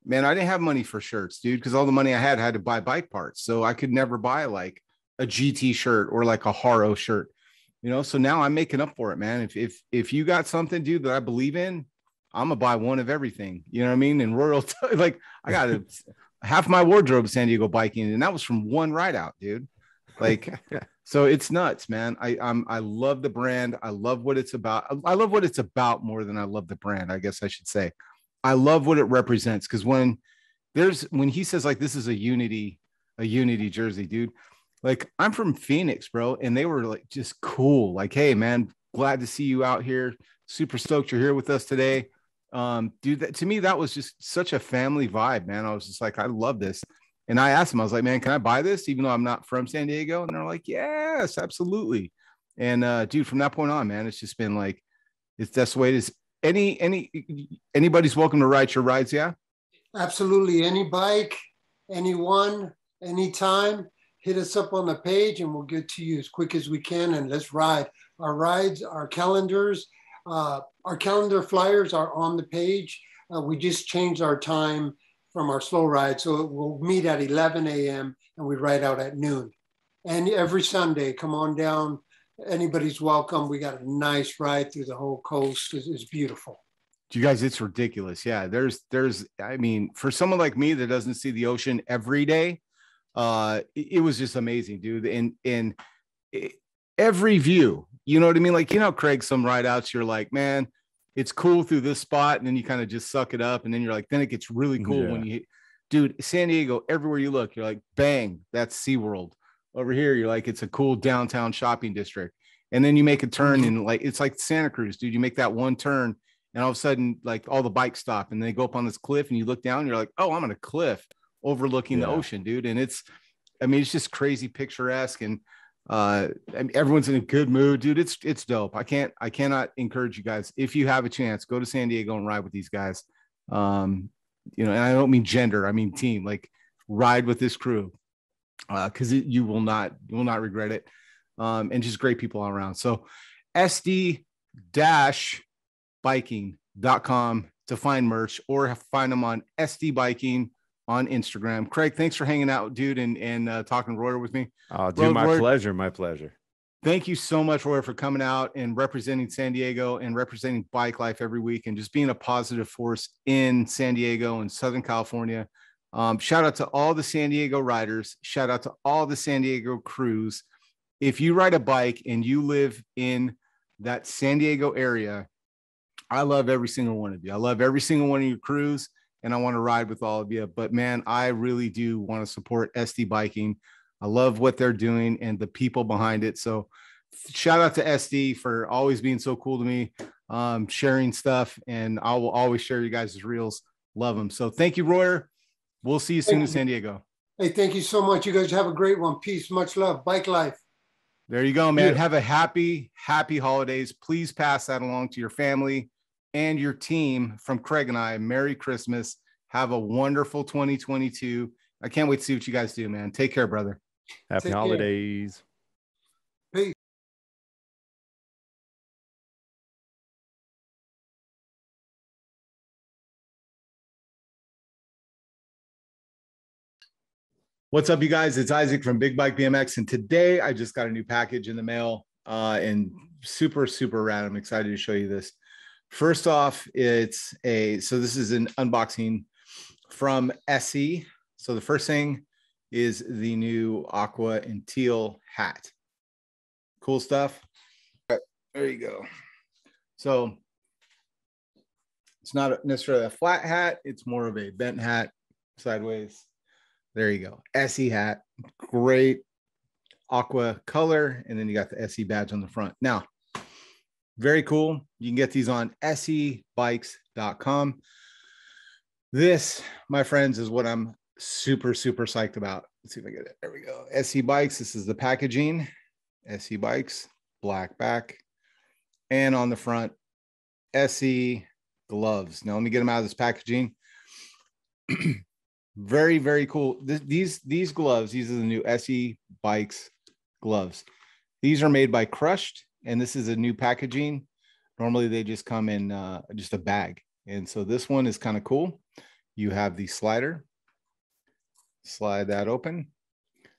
man, I didn't have money for shirts, dude, because all the money I had to buy bike parts. So I could never buy like a GT shirt or like a Haro shirt, you know? So now I'm making up for it, man. If you got something, dude, that I believe in, I'm gonna buy one of everything. You know what I mean? And Royal, like, I got half my wardrobe San Diego biking, and that was from one ride out, dude. Like, so it's nuts, man. I love the brand. I love what it's about. I love what it's about more than I love the brand, I guess I should say. I love what it represents, because when he says like this is a unity jersey, dude. Like, I'm from Phoenix, bro, and they were like just cool. Like, hey, man, glad to see you out here. Super stoked you're here with us today. Dude, to me, that was just such a family vibe, man. I was just like, I love this. And I asked them, I was like, man, can I buy this even though I'm not from San Diego? And they're like, yes, absolutely. And dude, from that point on, man, it's just been like, that's the way it is. Anybody's welcome to ride your rides. Yeah, absolutely. Any bike, anyone, anytime, hit us up on the page and we'll get to you as quick as we can. And let's ride. Our rides, our calendars, our calendar flyers are on the page. We just changed our time from our slow ride. So we'll meet at 11 a.m. and we ride out at noon. And every Sunday, come on down. Anybody's welcome. We got a nice ride through the whole coast. It's beautiful. You guys, it's ridiculous. Yeah, I mean, for someone like me that doesn't see the ocean every day, it was just amazing, dude. And every view, you know what I mean? Like, you know, Craig, some ride outs, you're like, man, it's cool through this spot. And then you kind of just suck it up. And then you're like, then it gets really cool when you, dude, San Diego, everywhere you look, you're like, bang, that's SeaWorld. Over here, you're like, it's a cool downtown shopping district. And then you make a turn and like, it's like Santa Cruz, dude. You make that one turn and all of a sudden, like, all the bikes stop and they go up on this cliff and you look down and you're like, oh, I'm on a cliff overlooking the ocean, dude. And it's just crazy picturesque. And everyone's in a good mood, dude. It's dope. I cannot encourage you guys, if you have a chance, go to San Diego and ride with these guys. You know, and I don't mean gender, I mean team. Like, ride with this crew, because you will not regret it. And just great people all around. So sd-biking.com to find merch, or find them on SD Biking on Instagram. Craig, thanks for hanging out, dude, and talking Royer with me. Oh, dude, my pleasure. Thank you so much, Royer, for coming out and representing San Diego and representing bike life every week and just being a positive force in San Diego and Southern California. Shout out to all the San Diego riders. Shout out to all the San Diego crews. If you ride a bike and you live in that San Diego area, I love every single one of you. I love every single one of your crews. and I want to ride with all of you. But man, I really do want to support SD Biking. I love what they're doing and the people behind it. So shout out to SD for always being so cool to me, sharing stuff, and I will always share you guys' reels. Love them. So thank you, Royer. We'll see you soon in San Diego. Hey, thank you so much. You guys have a great one. Peace, much love. Bike life. There you go, man. Have a happy holidays. Please pass that along to your family and your team from Craig and I. Merry Christmas. Have a wonderful 2022. I can't wait to see what you guys do, man. Take care, brother. Happy holidays. Peace. What's up, you guys? It's Isaac from Big Bike BMX, and today I just got a new package in the mail, and super rad. I'm excited to show you this. First off, so this is an unboxing from SE. So the first thing is the new aqua and teal hat. Cool stuff. All right, there you go. So it's not necessarily a flat hat, it's more of a bent hat, sideways. There you go. SE hat, great aqua color. And then you got the SE badge on the front. Now, very cool. You can get these on sebikes.com. This, my friends, is what I'm super psyched about. Let's see if I get it. There we go. SE Bikes. This is the packaging. SE Bikes, black back. And on the front, SE gloves. Now, let me get them out of this packaging. Very cool. These gloves, these are the new SE Bikes gloves. These are made by Crushed, and this is a new packaging. Normally they just come in just a bag, and so this one is kind of cool. You have the slider, slide that open,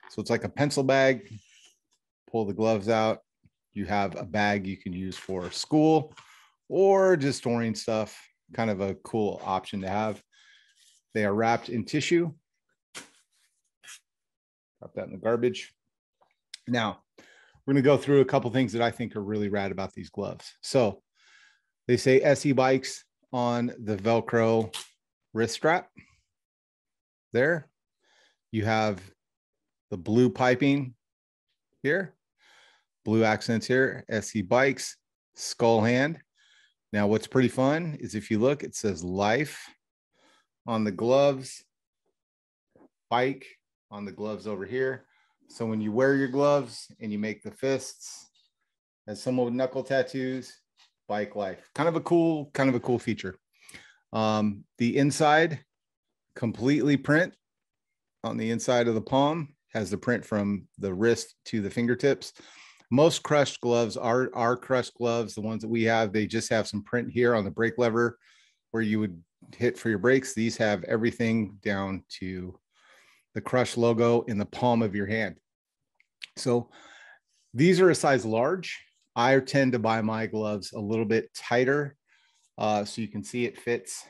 so it's like a pencil bag. Pull the gloves out. You have a bag you can use for school or just storing stuff. Kind of a cool option to have. They are wrapped in tissue. Drop that in the garbage. Now, we're going to go through a couple things that I think are really rad about these gloves. So they say SE Bikes on the Velcro wrist strap. There. You have the blue piping here. Blue accents here. SE Bikes, skull hand. Now, what's pretty fun is if you look, it says Life on the gloves, bike on the gloves over here. So when you wear your gloves and you make the fists, as someone with knuckle tattoos, bike life. Kind of a cool feature. The inside, completely print on the inside of the palm, has the print from the wrist to the fingertips. Most Crushed gloves are Crushed gloves. The ones that we have, they just have some print here on the brake lever where you would hit for your brakes. These have everything down to the Crush logo in the palm of your hand. So these are a size large. I tend to buy my gloves a little bit tighter, so you can see it fits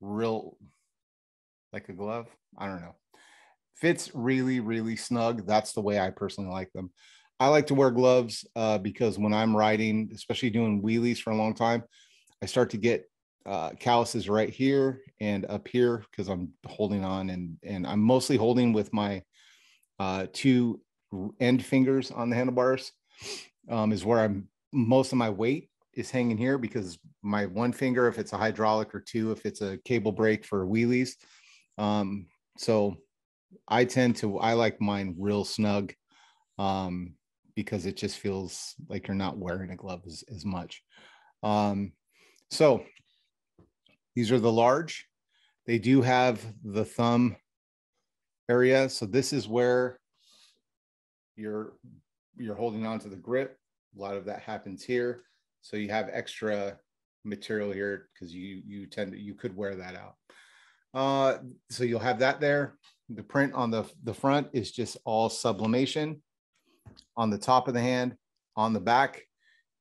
real like a glove. I don't know. Fits really snug. That's the way I personally like them. I like to wear gloves because when I'm riding, especially doing wheelies for a long time, I start to get calluses right here and up here because I'm holding on, and I'm mostly holding with my two end fingers on the handlebars, is where most of my weight is hanging here, because my one finger, if it's a hydraulic, or two if it's a cable brake for wheelies. So I like mine real snug, because it just feels like you're not wearing a glove as much. So these are the large. They do have the thumb area. So this is where you're holding on to the grip. A lot of that happens here. So you have extra material here because you could wear that out. So you'll have that there. The print on the front is just all sublimation. On the top of the hand, on the back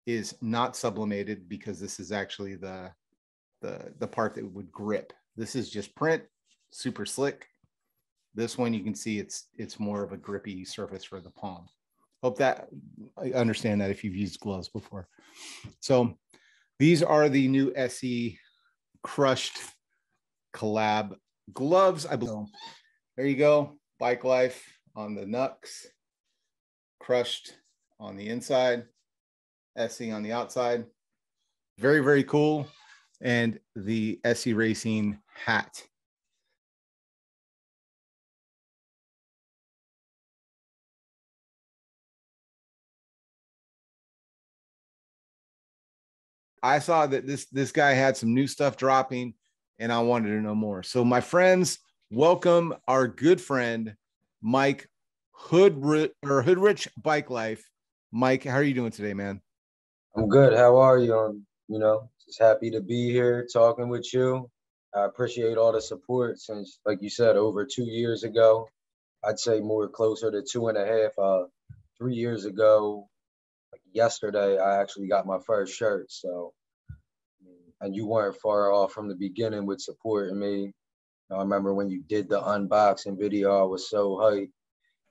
is not sublimated, because this is actually the part that would grip. This is just print, super slick. This one, you can see it's more of a grippy surface for the palm. Hope that I understand that if you've used gloves before. So these are the new SE Crushed collab gloves. I believe. There you go. Bike Life on the Nux, Crushed on the inside, SE on the outside. Very, very cool. And the SE Racing hat. I saw that this guy had some new stuff dropping, and I wanted to know more. So, my friends, welcome our good friend Mike Hoodrich Bike Life. Mike, how are you doing today, man? I'm good. How are you? Just happy to be here talking with you. I appreciate all the support since, like you said, over 2 years ago. I'd say more closer to 2.5. 3 years ago, like yesterday, I actually got my first shirt. So, and you weren't far off from the beginning with supporting me. I remember when you did the unboxing video, I was so hyped,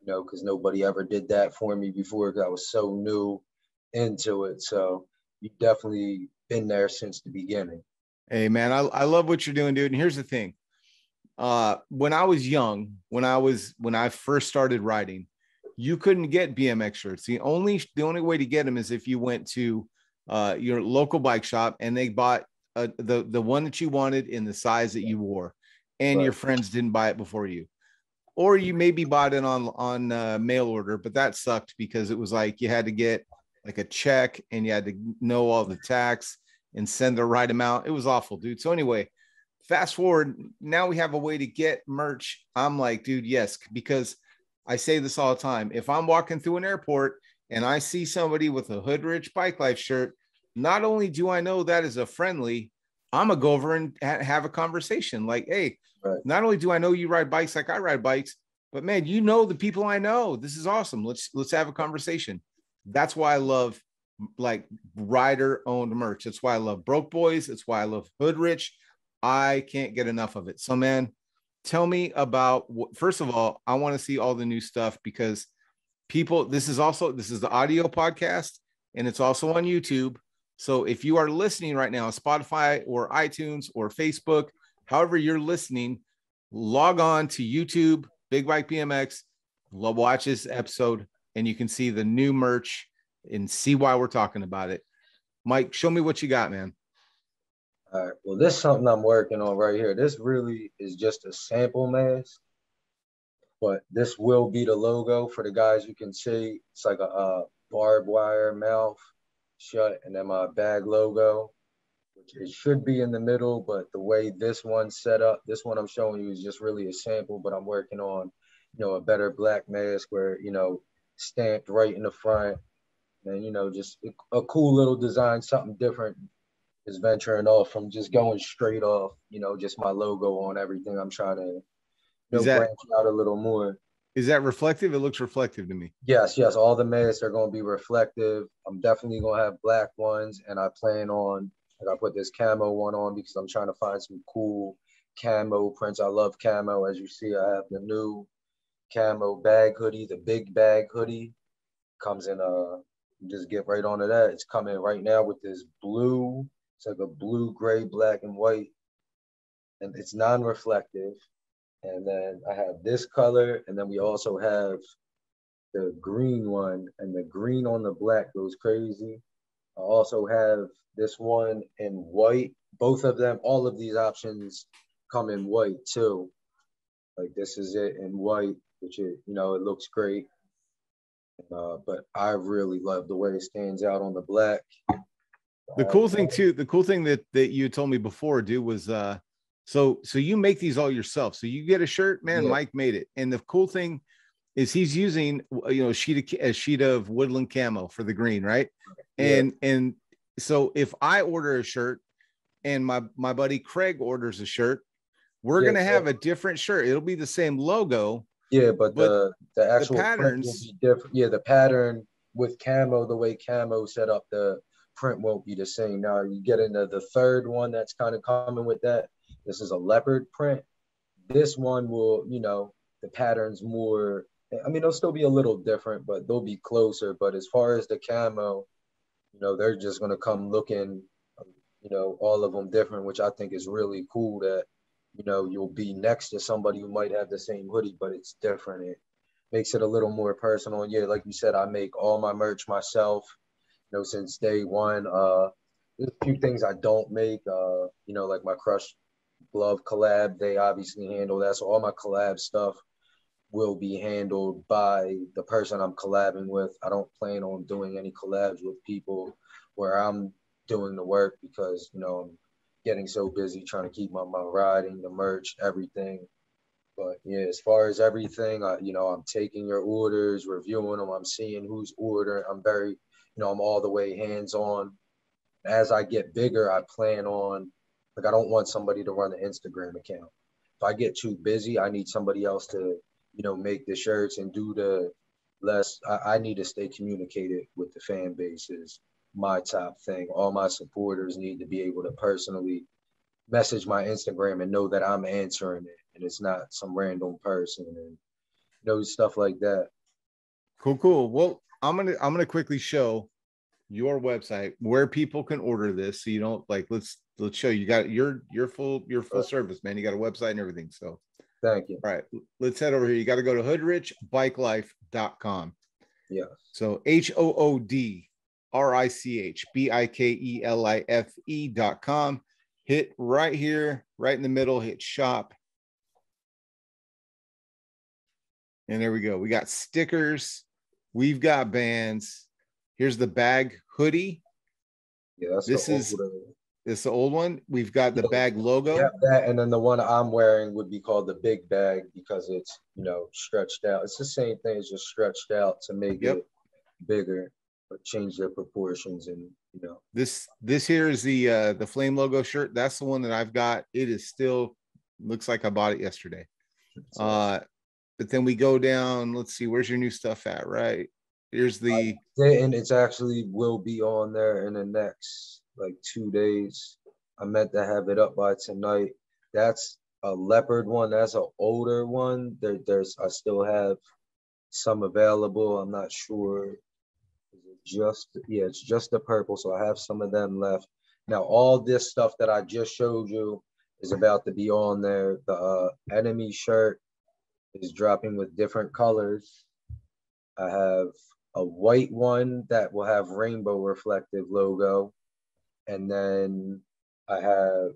because nobody ever did that for me before because I was so new into it. So you've definitely been there since the beginning. Hey, man, I love what you're doing, dude. And here's the thing. When I was young, when I first started riding, you couldn't get BMX shirts. The only way to get them is if you went to your local bike shop and they bought the one that you wanted in the size that you wore, and your friends didn't buy it before you, or you maybe bought it on mail order, but that sucked because it was like you had to get like a check and you had to know all the tax and send the right amount. It was awful, dude. So anyway, fast forward, now we have a way to get merch. I'm like, dude, yes, because I say this all the time. If I'm walking through an airport and I see somebody with a Hoodrich Bike Life shirt, not only do I know that is a friendly, I'm gonna go over and have a conversation. Like, hey, not only do I know you ride bikes like I ride bikes, but man, you know the people I know. This is awesome. Let's have a conversation. That's why I love like rider owned merch. That's why I love Broke Boys. That's why I love Hoodrich. I can't get enough of it. So, man, tell me about first of all, I want to see all the new stuff because people, this is the audio podcast and it's also on YouTube. So if you are listening right now, Spotify or iTunes or Facebook, however you're listening, log on to YouTube, Big Bike BMX, watch this episode, and you can see the new merch and see why we're talking about it. Mike, show me what you got, man. All right. Well, this is something I'm working on right here. This really is just a sample mask, but this will be the logo for the guys. You can see it's like a barbed wire mouth shut, and then my bag logo, which it should be in the middle, but the way this one's set up, this one I'm showing you is just really a sample, but I'm working on, a better black mask where, stamped right in the front, and, just a cool little design, something different is venturing off from just going straight off, just my logo on everything. I'm trying to, branch out a little more. Is that reflective? It looks reflective to me. Yes. All the masks are going to be reflective. I'm definitely going to have black ones, and I plan on, I put this camo one on because I'm trying to find some cool camo prints. I love camo. As you see, I have the new camo bag hoodie, the big bag hoodie. Comes in, just get right onto that. It's coming right now with this blue. It's like a blue, gray, black, and white. And it's non-reflective. And then I have this color, and then we also have the green one, and the green on the black goes crazy. I also have this one in white. Both of them, all of these options come in white too. Like this is it in white, which it looks great. But I really love the way it stands out on the black. The cool thing that you told me before, dude, was so you make these all yourself. So you get a shirt, man. Yeah. Mike made it, and the cool thing is he's using a sheet of woodland camo for the green, right? Yeah. And so if I order a shirt and my buddy Craig orders a shirt, we're gonna have a different shirt. It'll be the same logo. Yeah, but the actual patterns will be different. Yeah, the pattern with camo, the way camo set up, the print won't be the same. Now you get into the third one that's kind of coming with that. This is a leopard print. This one will, the pattern's more, they'll still be a little different, but they'll be closer. But as far as the camo, they're just going to come looking, all of them different, which I think is really cool that, you know, you'll be next to somebody who might have the same hoodie, but it's different. It makes it a little more personal. And yeah, like you said, I make all my merch myself, you know, since day one. There's a few things I don't make, you know, like my Crush glove collab, they obviously handle that. So all my collab stuff will be handled by the person I'm collabing with. I don't plan on doing any collabs with people where I'm doing the work because, you know, I'm getting so busy trying to keep my riding, the merch, everything. But yeah, as far as everything, you know, I'm taking your orders, reviewing them. I'm seeing who's ordering. I'm very, you know, I'm all the way hands-on. As I get bigger, I plan on, like, I don't want somebody to run an Instagram account. If I get too busy, I need somebody else to, you know, make the shirts and do the less. I need to stay communicated with the fan base is my top thing. All my supporters need to be able to personally message my Instagram and know that I'm answering it and it's not some random person and, you know, stuff like that. Cool. Well, I'm gonna quickly show your website where people can order this, so you don't like. Let's show you got your full service, man. You got a website and everything. So thank you. All right, let's head over here. You got to go to hoodrichbikelife.com. Yeah. So HOODRICHBIKELIFE.com. Hit right here, right in the middle, hit shop. And there we go. We got stickers. We've got bands. Here's the bag hoodie. Yeah, this is the old one. We've got the bag logo. Yeah, that, and then the one I'm wearing would be called the big bag because it's, you know, stretched out. It's the same thing, it's just stretched out to make it bigger, but change their proportions. And, you know, this here is the flame logo shirt. That's the one that I've got. It is still looks like I bought it yesterday. But then we go down. Let's see, where's your new stuff at? Right. Here's the and it's actually will be on there in the next like 2 days. I meant to have it up by tonight. That's a leopard one. That's an older one. There's I still have some available. I'm not sure. It's just the purple. So I have some of them left. Now all this stuff that I just showed you is about to be on there. The enemy shirt is dropping with different colors. I have a white one that will have rainbow reflective logo. And then I have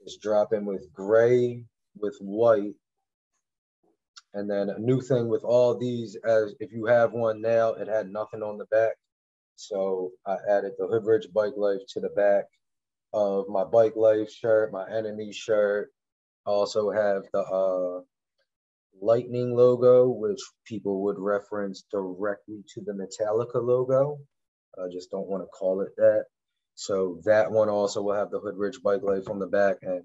it's dropping with gray with white. And then a new thing with all these, as if you have one now, it had nothing on the back. So I added the Hoodrich Bike Life to the back of my Bike Life shirt, my enemy shirt. I also have the lightning logo, which people would reference directly to the Metallica logo. I just don't want to call it that. So that one also will have the Hoodrich Bike Life on the back. And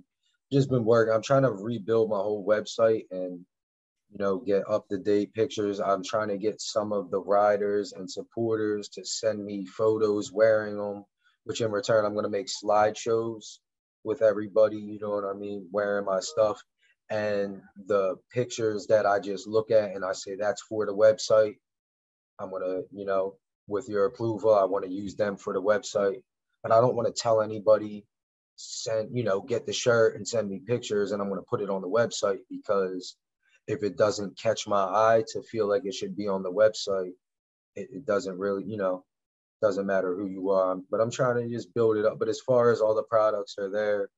just been working. I'm trying to rebuild my whole website and, you know, get up-to-date pictures. I'm trying to get some of the riders and supporters to send me photos wearing them, which in return, I'm going to make slideshows with everybody, you know what I mean, wearing my stuff. And the pictures that I just look at and I say, that's for the website. I'm going to, you know, with your approval, I want to use them for the website. But I don't want to tell anybody, get the shirt and send me pictures and I'm going to put it on the website, because if it doesn't catch my eye to feel like it should be on the website, it doesn't really, you know, doesn't matter who you are. But I'm trying to just build it up. But as far as all the products are there,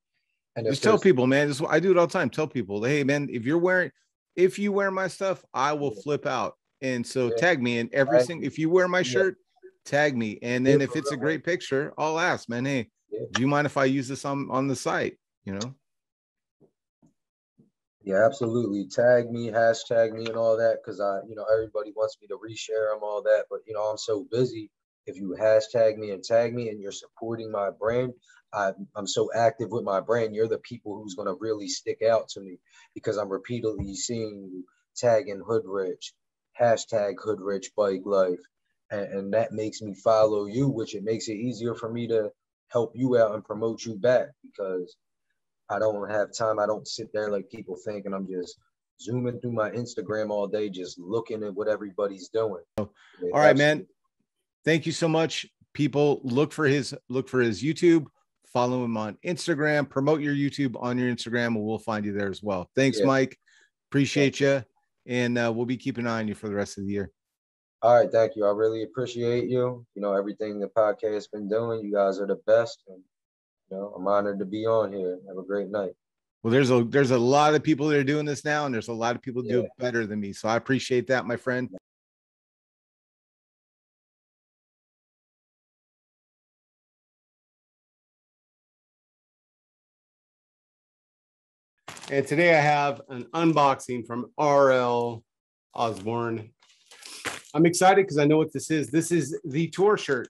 and just tell people, man, I do it all the time. Tell people, hey, man, if you wear my stuff, I will flip out. And so tag me in every single, if you wear my shirt, tag me. And then if it's a great picture, I'll ask, man, hey, do you mind if I use this on the site? You know? Yeah, absolutely. Tag me, hashtag me and all that. Cause everybody wants me to reshare them, all that. But, I'm so busy. If you hashtag me and tag me and you're supporting my brand, I'm so active with my brand. You're the people who's going to really stick out to me, because I'm repeatedly seeing you tagging Hoodrich, hashtag Hoodrich Bike Life. And that makes me follow you, which it makes it easier for me to help you out and promote you back, because I don't have time. I don't sit there like people think, and I'm just zooming through my Instagram all day, just looking at what everybody's doing. All right, man. Thank you so much. People, look for his YouTube, Follow him on Instagram. Promote your YouTube on your Instagram, and we'll find you there as well. Thanks, Yeah. Mike. Appreciate you. And we'll be keeping an eye on you for the rest of the year. All right, thank you. I really appreciate you. You know, everything the podcast has been doing. You guys are the best. And, you know, I'm honored to be on here. Have a great night. Well, there's a lot of people that are doing this now, and there's a lot of people do it better than me. So I appreciate that, my friend. And today I have an unboxing from RL Osborne. I'm excited because I know what this is. This is the tour shirt,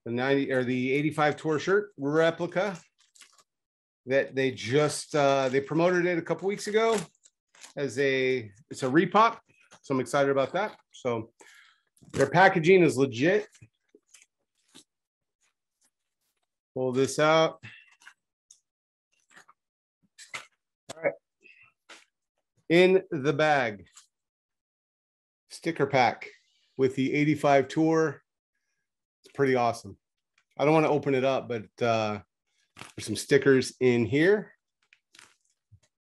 the 90 or the 85 tour shirt replica that they just they promoted it a couple weeks ago as it's a repop. So I'm excited about that. So their packaging is legit. Pull this out. All right. In the bag, sticker pack with the 85 tour. It's pretty awesome. I don't want to open it up, but there's some stickers in here,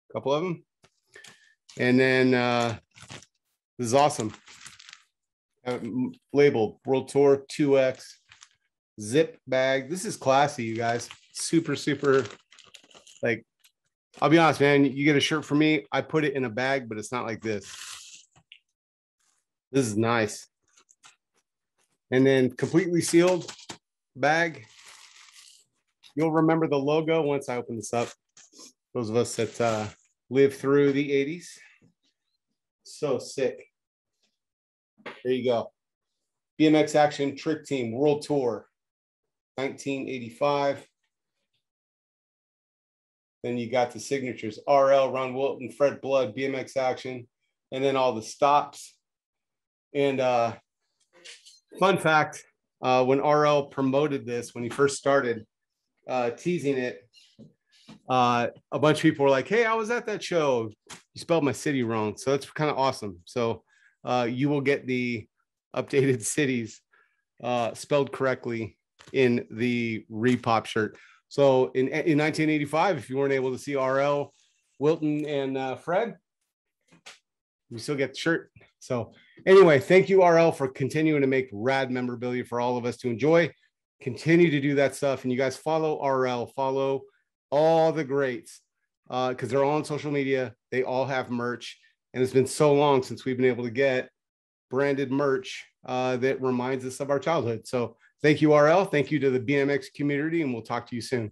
a couple of them. And then this is awesome. Labeled World Tour 2X zip bag. This is classy, you guys. Super, super, like, I'll be honest, man, you get a shirt from me, I put it in a bag, but it's not like this. This is nice. And then completely sealed bag. You'll remember the logo once I open this up. Those of us that lived through the 80s. So sick. There you go. BMX Action Trick Team World Tour 1985. Then you got the signatures, RL, Ron Wilton, Fred Blood, BMX Action, and then all the stops. And fun fact, when RL promoted this, when he first started teasing it, a bunch of people were like, hey, I was at that show. You spelled my city wrong. So that's kind of awesome. So you will get the updated cities spelled correctly in the repop shirt. So in 1985, if you weren't able to see RL, Wilton, and Fred, you still get the shirt. So anyway, thank you, RL, for continuing to make rad memorabilia for all of us to enjoy. Continue to do that stuff. And you guys follow RL, follow all the greats because they're all on social media. They all have merch. And it's been so long since we've been able to get branded merch that reminds us of our childhood. So thank you, RL. Thank you to the BMX community, and we'll talk to you soon.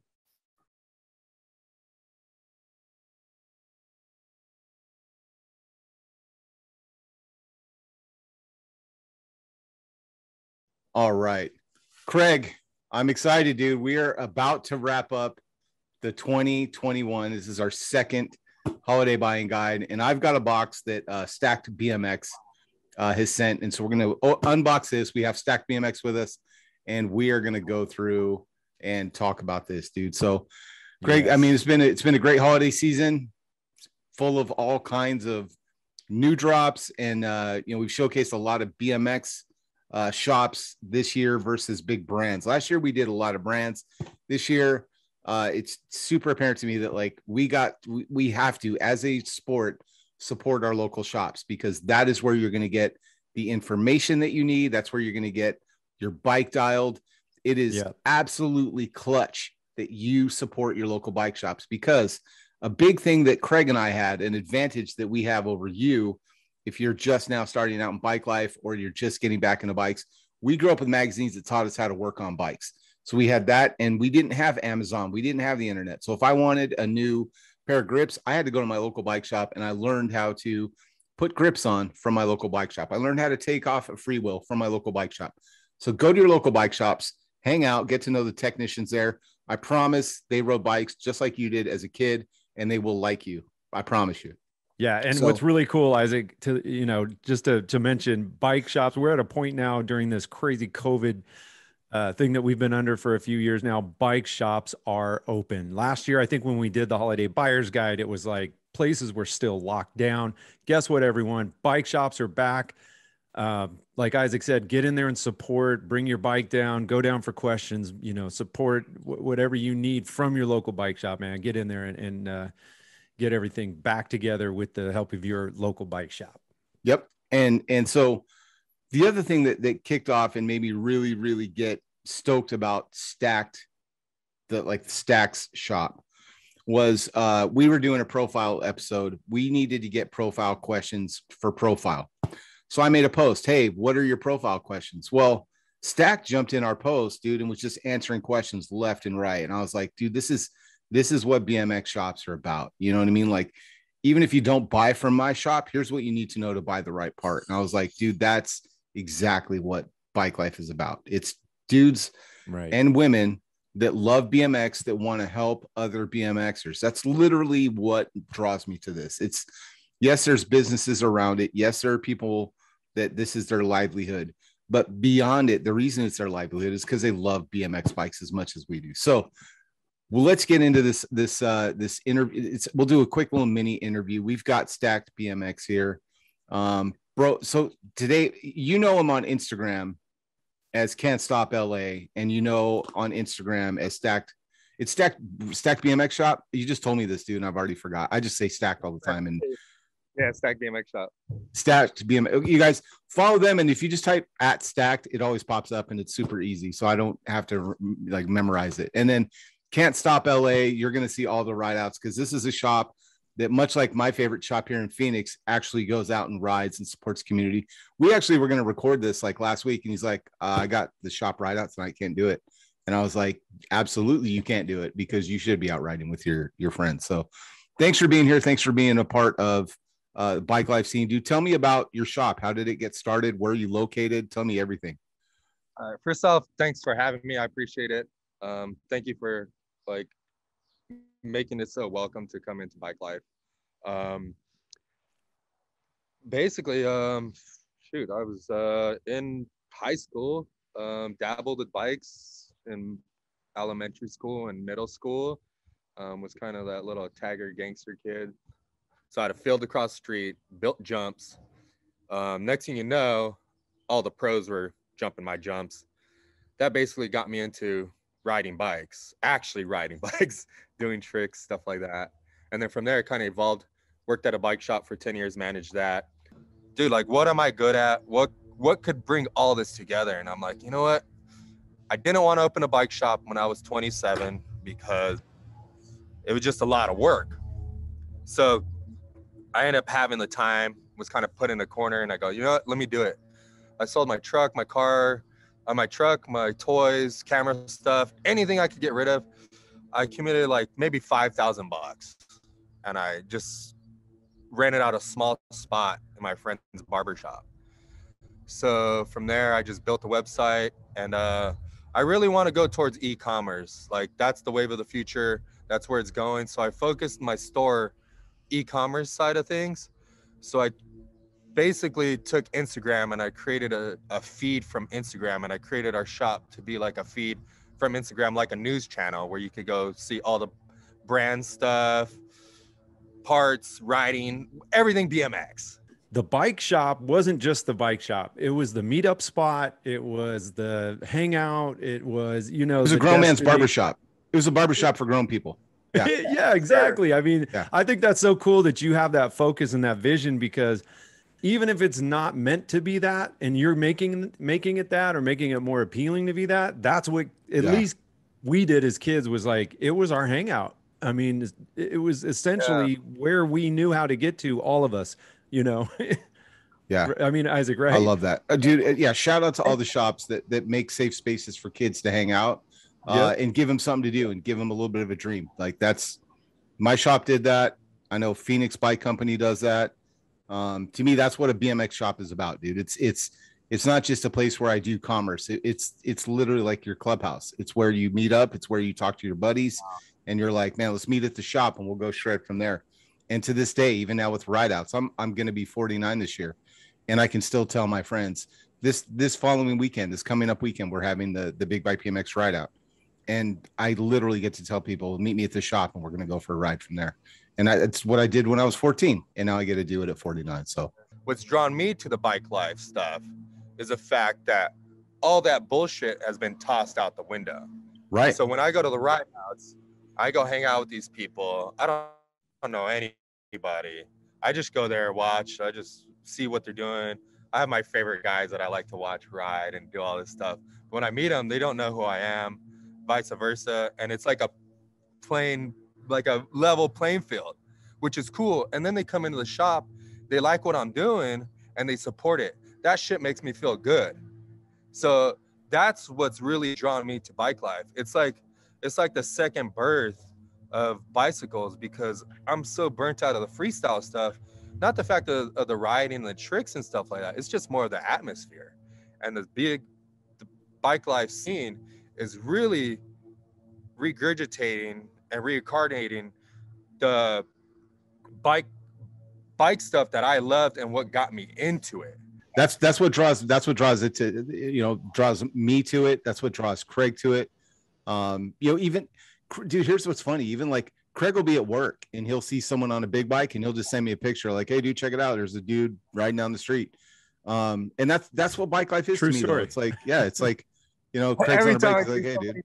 All right. Craig, I'm excited, dude. We are about to wrap up the 2021. This is our second holiday buying guide, and I've got a box that Stacked BMX has sent, and so we're going to unbox this. We have Stacked BMX with us, and we are going to go through and talk about this, dude. So, Craig, yes. I mean, it's been a great holiday season, full of all kinds of new drops, and we've showcased a lot of BMX shops this year versus big brands. Last year we did a lot of brands. This year it's super apparent to me that like we have to, as a sport, support our local shops, because that is where you're going to get the information that you need. That's where you're going to get your bike dialed. It is absolutely clutch that you support your local bike shops, because a big thing that Craig and I had, an advantage that we have over you, if you're just now starting out in bike life or you're just getting back into bikes, we grew up with magazines that taught us how to work on bikes. So we had that, and we didn't have Amazon. We didn't have the internet. So if I wanted a new pair of grips, I had to go to my local bike shop, and I learned how to put grips on from my local bike shop. I learned how to take off a freewheel from my local bike shop. So go to your local bike shops, hang out, get to know the technicians there. I promise they rode bikes just like you did as a kid, and they will like you. I promise you. Yeah. And what's really cool, Isaac, just to mention bike shops, we're at a point now during this crazy COVID thing that we've been under for a few years now. Bike shops are open. Last year, I think when we did the holiday buyer's guide, it was like places were still locked down. Guess what, everyone? Bike shops are back. like Isaac said, get in there and support, bring your bike down, go down for questions, you know, support whatever you need from your local bike shop, man. Get in there and get everything back together with the help of your local bike shop. Yep. And so the other thing that kicked off and made me really, really get stoked about Stacked, the Stacks shop, was we were doing a profile episode. We needed to get profile questions for profile. So I made a post. Hey, what are your profile questions? Well, Stack jumped in our post, dude, and was just answering questions left and right. And I was like, dude, this is what BMX shops are about. You know what I mean? Like, even if you don't buy from my shop, here's what you need to know to buy the right part. And I was like, dude, that's exactly what Bike Life is about. It's dudes and women that love BMX, that want to help other BMXers. That's literally what draws me to this. It's, yes, there's businesses around it. Yes, there are people that this is their livelihood, but beyond it, the reason it's their livelihood is because they love BMX bikes as much as we do. So, well, let's get into this interview. We'll do a quick little mini interview. We've got Stacked BMX here, bro. So today, you know him on Instagram as Can't Stop LA, and you know on Instagram as Stacked. It's Stacked BMX Shop. You just told me this, dude, and I've already forgot. I just say Stacked all the time. And yeah, Stacked BMX Shop. Stacked BMX. You guys follow them, and if you just type @Stacked, it always pops up, and it's super easy. So I don't have to like memorize it. And then Can't Stop LA, you're going to see all the rideouts, because this is a shop that, much like my favorite shop here in Phoenix, actually goes out and rides and supports community. We actually were going to record this like last week, and he's like, I got the shop rideouts and I can't do it. And I was like, absolutely, you can't do it, because you should be out riding with your friends. So thanks for being here. Thanks for being a part of Bike Life scene. Dude, tell me about your shop. How did it get started? Where are you located? Tell me everything. First off, thanks for having me. I appreciate it. Thank you for like making it so welcome to come into Bike Life. Basically, shoot, I was in high school, dabbled with bikes in elementary school and middle school. Was kind of that little tagger gangster kid. So I had a field across the street, built jumps. Next thing you know, all the pros were jumping my jumps. That basically got me into actually riding bikes, doing tricks, stuff like that. And then from there, it kind of evolved. Worked at a bike shop for 10 years, managed that. Dude, like, what am I good at? What could bring all this together? And I'm like, you know what? I didn't want to open a bike shop when I was 27 because it was just a lot of work. So I ended up having the time, was kind of put in a corner, and I go, you know what? Let me do it. I sold my truck, my car, my toys, camera stuff, anything I could get rid of. I accumulated like maybe $5,000, and I just rented out a small spot in my friend's barbershop. So from there, I just built a website, and I really want to go towards e-commerce. Like, that's the wave of the future. That's where it's going. So I focused my store e-commerce side of things. So I basically took Instagram and I created a feed from Instagram, and I created our shop to be like a feed from Instagram, like a news channel where you could go see all the brand stuff, parts, riding, everything BMX. The bike shop wasn't just the bike shop. It was the meetup spot. It was the hangout. It was, you know, it was a grown man's barbershop. It was a barbershop for grown people. Yeah, yeah, exactly. I mean, I think that's so cool that you have that focus and that vision, because even if it's not meant to be that, and you're making it that, or making it more appealing to be that, that's what at least we did as kids, was like, it was our hangout. I mean, it was essentially where we knew how to get to, all of us, you know. Yeah. I mean, Isaac, right? I love that. Dude, yeah, shout out to all the shops that make safe spaces for kids to hang out and give them something to do, and give them a little bit of a dream. Like, that's, my shop did that. I know PhoenixBikeCompany does that. To me, that's what a BMX shop is about, dude. It's not just a place where I do commerce. It's literally like your clubhouse. It's where you meet up. It's where you talk to your buddies, and you're like, man, let's meet at the shop and we'll go shred from there. And to this day, even now with rideouts, I'm going to be 49 this year, and I can still tell my friends this following weekend, this coming up weekend, we're having the Big Bike BMX rideout, and I literally get to tell people, meet me at the shop and we're going to go for a ride from there. And it's what I did when I was 14, and now I get to do it at 49. So what's drawn me to the bike life stuff is the fact that all that bullshit has been tossed out the window. Right. So when I go to the ride outs, I go hang out with these people. I don't know anybody. I just go there, watch. I just see what they're doing. I have my favorite guys that I like to watch ride and do all this stuff. When I meet them, they don't know who I am, vice versa. And it's like a level playing field, which is cool. And then they come into the shop, they like what I'm doing, and they support it. That shit makes me feel good. So that's what's really drawn me to bike life. It's like the second birth of bicycles, because I'm so burnt out of the freestyle stuff. Not the fact of the riding and the tricks and stuff like that. It's just more of the atmosphere. And the bike life scene is really regurgitating and reincarnating the bike stuff that I loved and what got me into it. That's what draws it to, draws me to it. That's what draws Craig to it. Even dude, here's what's funny. Even like Craig will be at work and he'll see someone on a big bike and he'll just send me a picture like, hey dude, check it out. There's a dude riding down the street. And that's what bike life is to me. Though. It's like, Craig's every on a bike. He's like, hey dude.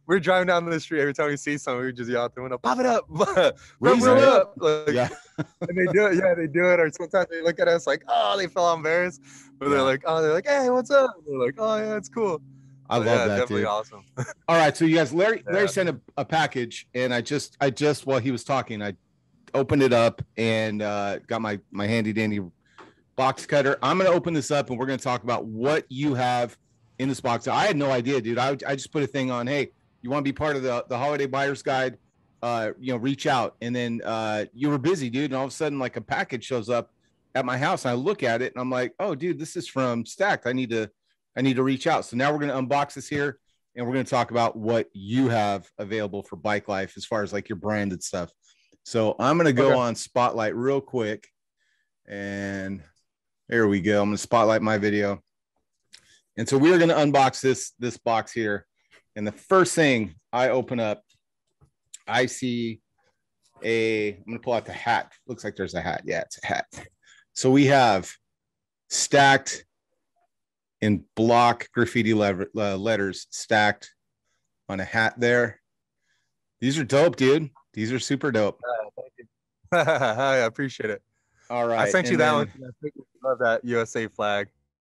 We're driving down the street. Every time we see someone, we just yell out the window, pop it up, Raise roll it up. Like, yeah. And they do it. Yeah, they do it. Or sometimes they look at us like, oh, they feel embarrassed. But they're like, hey, what's up? And they're like, oh, yeah, it's cool. I love that, definitely dude. Awesome. All right. So you guys, Larry sent a package, and I just while he was talking, I opened it up and got my handy dandy box cutter. I'm going to open this up and we're going to talk about what you have in this box. I had no idea, dude. I just put a thing on, hey, you want to be part of the holiday buyer's guide, reach out. And then you were busy, dude. And all of a sudden, like a package shows up at my house and I look at it and I'm like, oh dude, this is from Stacked. I need to reach out. So now we're going to unbox this here and we're going to talk about what you have available for bike life as far as like your branded stuff. So I'm going to go on Spotlight real quick. And there we go. I'm going to spotlight my video. And so we're going to unbox this box here. And the first thing I open up, I see I'm going to pull out the hat. Looks like there's a hat. Yeah, it's a hat. So we have Stacked in block graffiti letters, Stacked on a hat there. These are dope, dude. These are super dope. Thank you. I appreciate it. All right. I sent you that one. I love that USA flag.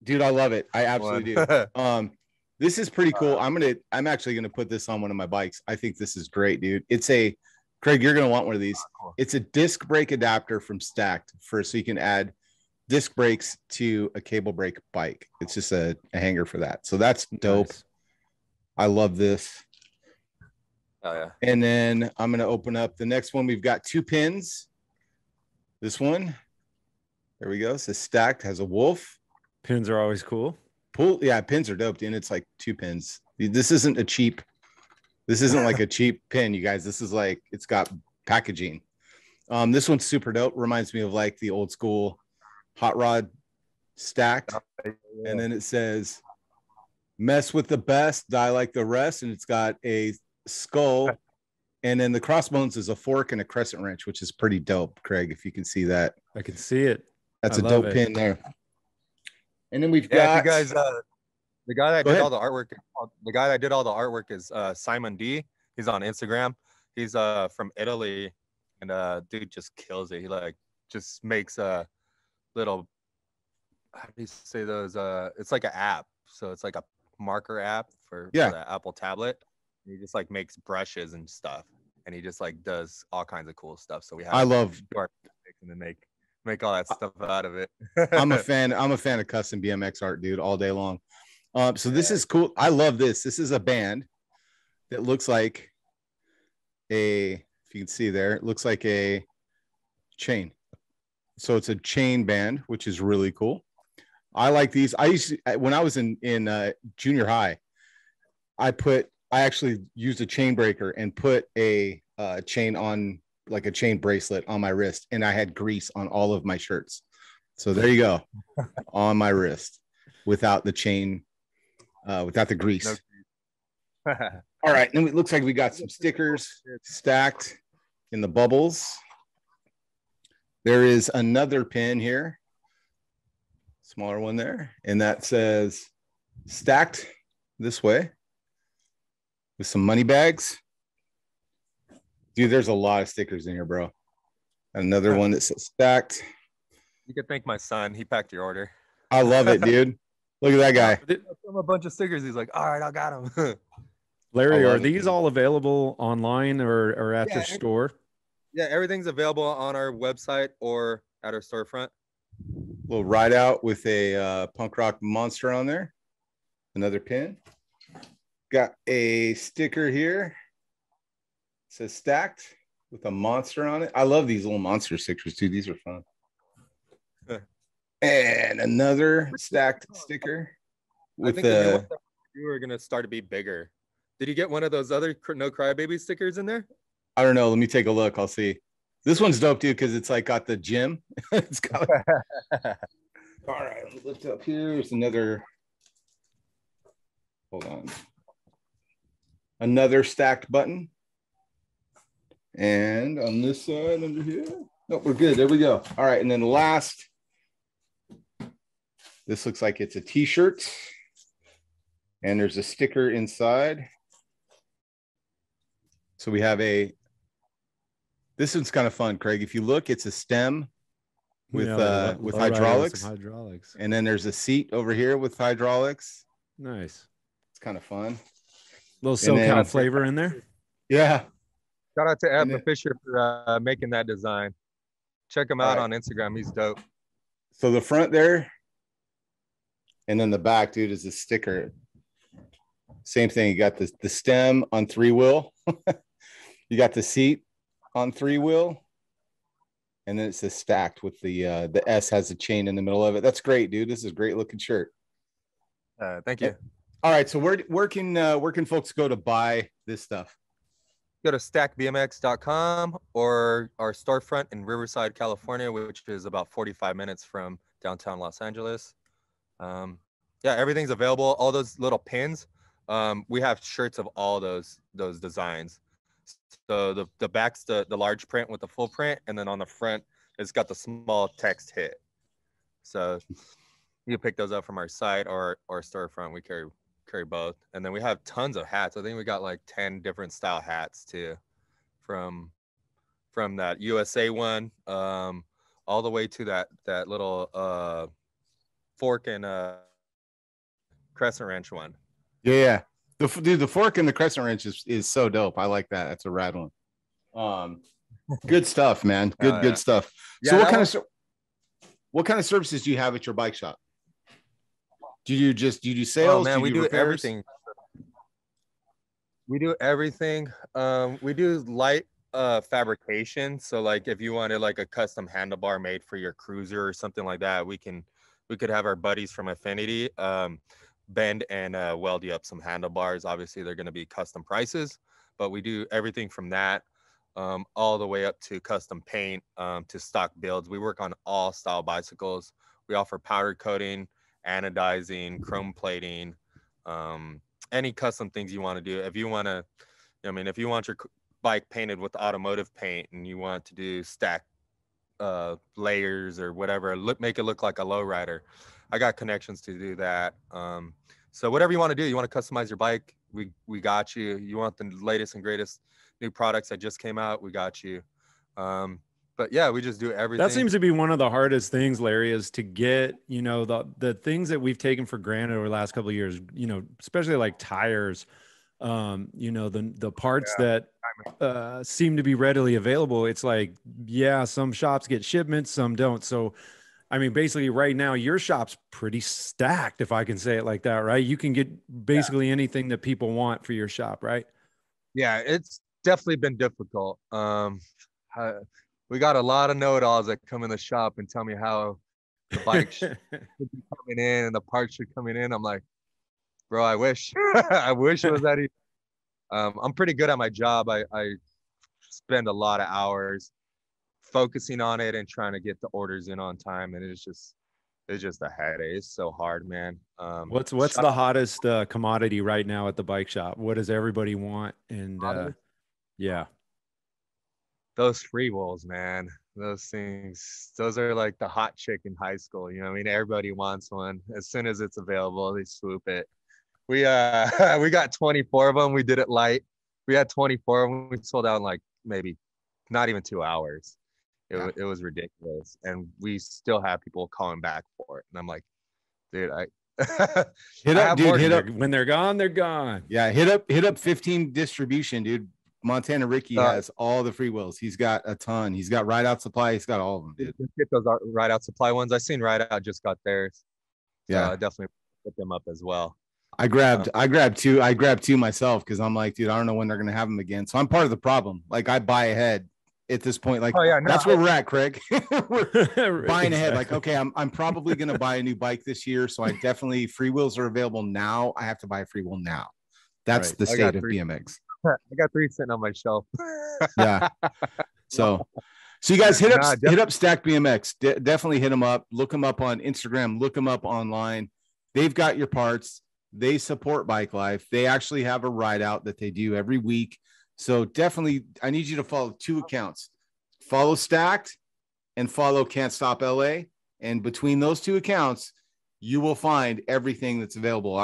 Dude, I love it. I absolutely do. This is pretty cool. I'm actually gonna put this on one of my bikes. I think this is great, dude. Craig, you're gonna want one of these. It's a disc brake adapter from Stacked so you can add disc brakes to a cable brake bike. It's just a hanger for that. So that's dope. Nice. I love this. Oh yeah. And then I'm gonna open up the next one. We've got 2 pins. This one, there we go. It says Stacked, has a wolf. Pins are always cool. Yeah, pins are dope, dude. It's like 2 pins. This isn't like a cheap pin, you guys. This is like, it's got packaging. This one's super dope. Reminds me of like the old school hot rod Stacked. And then it says, mess with the best, die like the rest. And it's got a skull. And then the crossbones is a fork and a crescent wrench, which is pretty dope, Craig, if you can see that. I can see it. That's a dope pin there. And then we've got, you guys, the guy that did all the artwork. The guy that did all the artwork is Simon D. He's on Instagram. He's from Italy, and dude just kills it. He like just makes a little, how do you say those? It's like an app. So it's like a marker app for the Apple tablet. He just like makes brushes and stuff, and he just like does all kinds of cool stuff. So we have and then make all that stuff out of it. I'm a fan of custom BMX art, dude, all day long. So this is cool. I love this. This is a band that looks like if you can see there, it looks like a chain. So it's a chain band, which is really cool. I like these. When I was in junior high, I actually used a chain breaker and put a chain on, like a chain bracelet on my wrist, and I had grease on all of my shirts. So there you go, on my wrist without the chain, without the grease. All right, and it looks like we got some stickers stacked in the bubbles. There is another pin here. smaller one there. And that says stacked this way with some money bags. Dude, there's a lot of stickers in here, bro. Another one that says stacked. You can thank my son. He packed your order. I love it, dude. Look at that guy. A bunch of stickers. He's like, all right, I got them. Larry, are these all available online or at your store? Yeah, everything's available on our website or at our storefront. Little ride out with a punk rock monster on there. Another pin. Got a sticker here. It says stacked with a monster on it. I love these little monster stickers too. These are fun. And another stacked sticker with the. You were gonna start to be bigger. Did you get one of those other No Crybaby stickers in there? I don't know. Let me take a look. I'll see. This one's dope too because it's like got the gym. It's got. All right, let me lift up here. There's another. Hold on. Another stacked button. And on this side under here. Nope, we're good. There we go. All right, and then last. This looks like it's a t-shirt. And there's a sticker inside. So we have this one's kind of fun, Craig. If you look, it's a stem with hydraulics. And then there's a seat over here with hydraulics. Nice. It's kind of fun. Little SoCal flavor in there. Yeah. Shout out to Evan Fisher for making that design. Check him out on Instagram. He's dope. So the front there, and then the back, dude, is a sticker. Same thing. You got the stem on 3-wheel. You got the seat on 3-wheel. And then it says stacked with the S has a chain in the middle of it. That's great, dude. This is a great looking shirt. Thank you. All right. So where can folks go to buy this stuff? Go to stackbmx.com or our storefront in Riverside, California, which is about 45 minutes from downtown Los Angeles. Yeah, everything's available. All those little pins. We have shirts of all those designs. So the back's the large print with the full print, and then on the front it's got the small text hit. So you pick those up from our site or storefront. We carry both, and then we have tons of hats. I think we got like 10 different style hats too, from that USA one all the way to that little fork and crescent wrench one. Yeah. The fork and the crescent wrench is so dope. I like that. That's a rad one. Good stuff, man. Good stuff. Yeah, so what kind of services do you have at your bike shop? Do you do sales? Oh, man, we do repairs? everything. We do everything. We do light fabrication. So like if you wanted like a custom handlebar made for your cruiser or something like that, we could have our buddies from Affinity bend and weld you up some handlebars. Obviously they're going to be custom prices, but we do everything from that all the way up to custom paint to stock builds. We work on all style bicycles. We offer powder coating, anodizing, chrome plating, any custom things you want to do. If you want to, if you want your bike painted with automotive paint and you want to do stack layers or whatever, make it look like a lowrider, I got connections to do that. So whatever you want to do, you want to customize your bike, we got you. You want the latest and greatest new products that just came out, we got you. But yeah, we just do everything. That seems to be one of the hardest things, Larry, is to get, the things that we've taken for granted over the last couple of years, especially like tires, the parts that seem to be readily available. It's like, yeah, some shops get shipments, some don't. So, basically right now your shop's pretty stacked, if I can say it like that, right? You can get basically anything that people want for your shop, right? Yeah, it's definitely been difficult. We got a lot of know-it-alls that come in the shop and tell me how the bike should be coming in and the parts should coming in. I'm like, bro, I wish I wish it was that easy. I'm pretty good at my job. I spend a lot of hours focusing on it and trying to get the orders in on time, and it's just a headache. It's so hard, man. What's the hottest commodity right now at the bike shop? What does everybody want? And yeah, those free wheels, man, those things, those are like the hot chick in high school. You know what I mean? Everybody wants one. As soon as it's available, they swoop it. We we got 24 of them. We did it light. We had 24 of them. We sold out in like maybe not even 2 hours. It was ridiculous. And we still have people calling back for it. And I'm like, dude, hit up, dude, hit up. When they're gone, they're gone. Yeah, hit up 15 distribution, dude. Montana Ricky has all the free wheels. He's got a ton. He's got RideOutSupply. He's got all of them, dude. Get those RideOutSupply ones. I seen RideOut just got theirs. So yeah, I definitely put them up as well. I grabbed two myself because I'm like, dude, I don't know when they're gonna have them again. So I'm part of the problem. Like I buy ahead at this point. Like, that's where we're at, Craig. We're buying ahead. Like, okay, I'm probably gonna buy a new bike this year. So I definitely, free wheels are available now. I have to buy a free wheel now. That's the state of BMX. I got 3 sitting on my shelf. Yeah. So you guys hit up Stack BMX. Definitely hit them up. Look them up on Instagram. Look them up online. They've got your parts. They support Bike Life. They actually have a ride out that they do every week. So definitely, I need you to follow 2 accounts. Follow Stacked and follow Can't Stop LA. And between those 2 accounts, you will find everything that's available.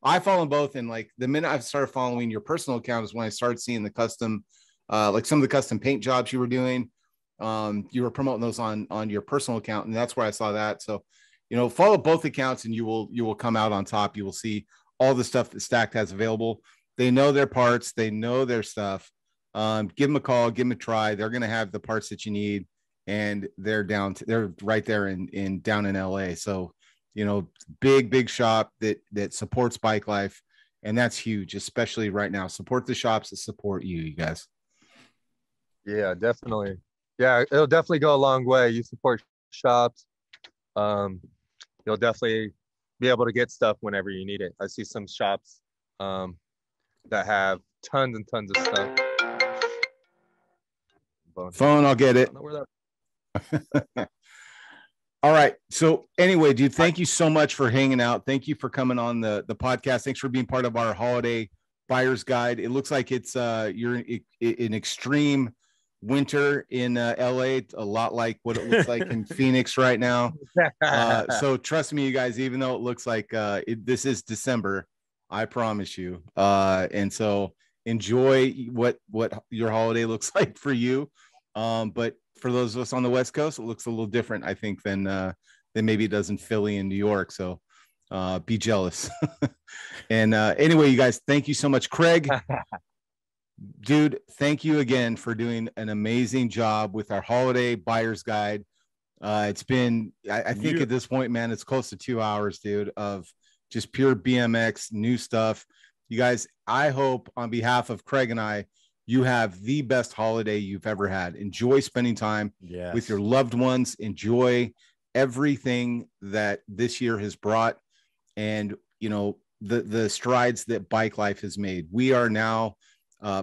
I follow both, and like the minute I started following your personal account is when I started seeing the custom, like some of the custom paint jobs you were doing. You were promoting those on your personal account, and that's where I saw that. So, follow both accounts, and you will come out on top. You will see all the stuff that Stacked has available. They know their parts, they know their stuff. Give them a call, give them a try. They're going to have the parts that you need, and they're right there down in LA. So, big shop that supports Bike Life, and that's huge, especially right now. Support the shops that support you guys. Yeah, definitely. Yeah, it'll definitely go a long way. You support shops, you'll definitely be able to get stuff whenever you need it. I see some shops that have tons and tons of stuff. Phone, I'll get it. All right. So anyway, dude, thank you so much for hanging out. Thank you for coming on the podcast. Thanks for being part of our holiday buyer's guide. It looks like it's you're in extreme winter in LA, a lot like what it looks like in Phoenix right now. So trust me, you guys, even though it looks like this is December, I promise you. And so enjoy what your holiday looks like for you. But for those of us on the West Coast, it looks a little different, I think, than maybe it does in Philly and New York. So be jealous. And anyway, you guys, thank you so much. Craig, dude, thank you again for doing an amazing job with our holiday buyer's guide. It's been, I think at this point, man, it's close to 2 hours, dude, of just pure BMX new stuff. You guys, I hope on behalf of Craig and I, you have the best holiday you've ever had. Enjoy spending time with your loved ones. Enjoy everything that this year has brought, and the strides that Bike Life has made. We are now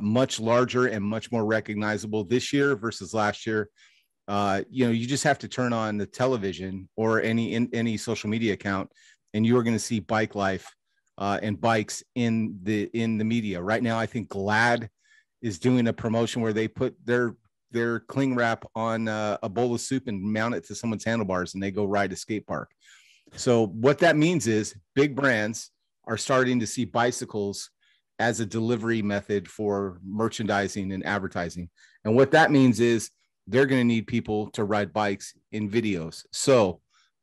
much larger and much more recognizable this year versus last year. You just have to turn on the television or any social media account, and you are going to see Bike Life and bikes in the media right now. I think Glad is doing a promotion where they put their cling wrap on a bowl of soup and mount it to someone's handlebars, and they go ride a skate park. So what that means is big brands are starting to see bicycles as a delivery method for merchandising and advertising. And what that means is they're going to need people to ride bikes in videos. So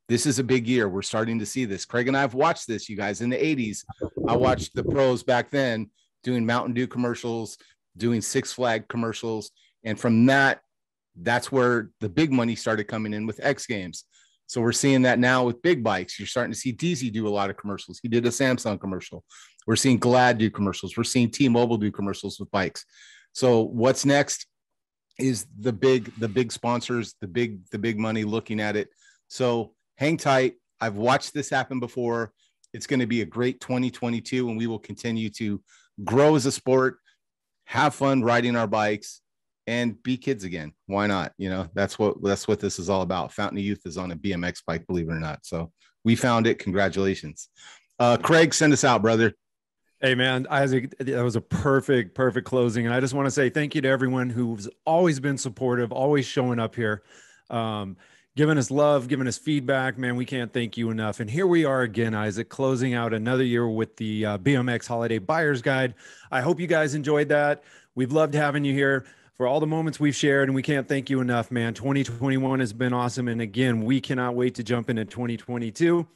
this is a big year. We're starting to see this. Craig and I have watched this, you guys. In the 80s, I watched the pros back then doing Mountain Dew commercials, doing Six Flag commercials. And from that's where the big money started coming in with X Games. So we're seeing that now with big bikes. You're starting to see DZ do a lot of commercials. He did a Samsung commercial. We're seeing Glad do commercials. We're seeing T-Mobile do commercials with bikes. So what's next is the big sponsors, the big money looking at it. So hang tight. I've watched this happen before. It's going to be a great 2022, and we will continue to grow as a sport, have fun riding our bikes, and be kids again. Why not? That's what this is all about. Fountain of Youth is on a BMX bike, believe it or not. So we found it. Congratulations. Craig, send us out, brother. Hey man, Isaac, that was a perfect closing. And I just want to say thank you to everyone who's always been supportive, always showing up here, giving us love, giving us feedback. Man, we can't thank you enough. And here we are again, Isaac, closing out another year with the BMX Holiday Buyer's Guide. I hope you guys enjoyed that. We've loved having you here for all the moments we've shared, and we can't thank you enough, man. 2021 has been awesome. And again, we cannot wait to jump into 2022.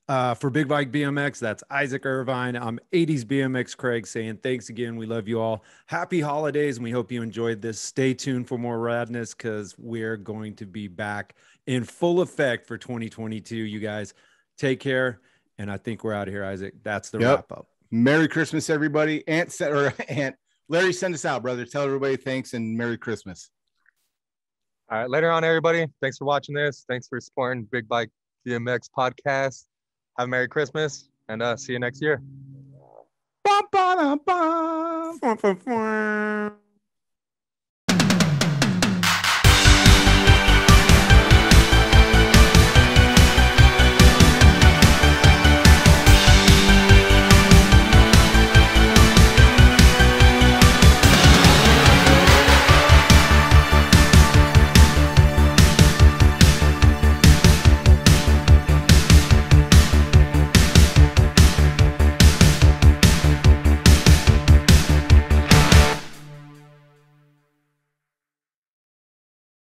For Big Bike BMX, that's Isaac Irvine. I'm 80s BMX Craig saying thanks again. We love you all. Happy holidays, and we hope you enjoyed this. Stay tuned for more radness because we're going to be back in full effect for 2022. You guys take care, and I think we're out of here, Isaac. That's the wrap up. Merry Christmas, everybody. Aunt Larry, send us out, brother. Tell everybody thanks and Merry Christmas. All right, later on, everybody. Thanks for watching this. Thanks for supporting Big Bike BMX podcast. Have a Merry Christmas, and see you next year. Bum, ba, dum, bum.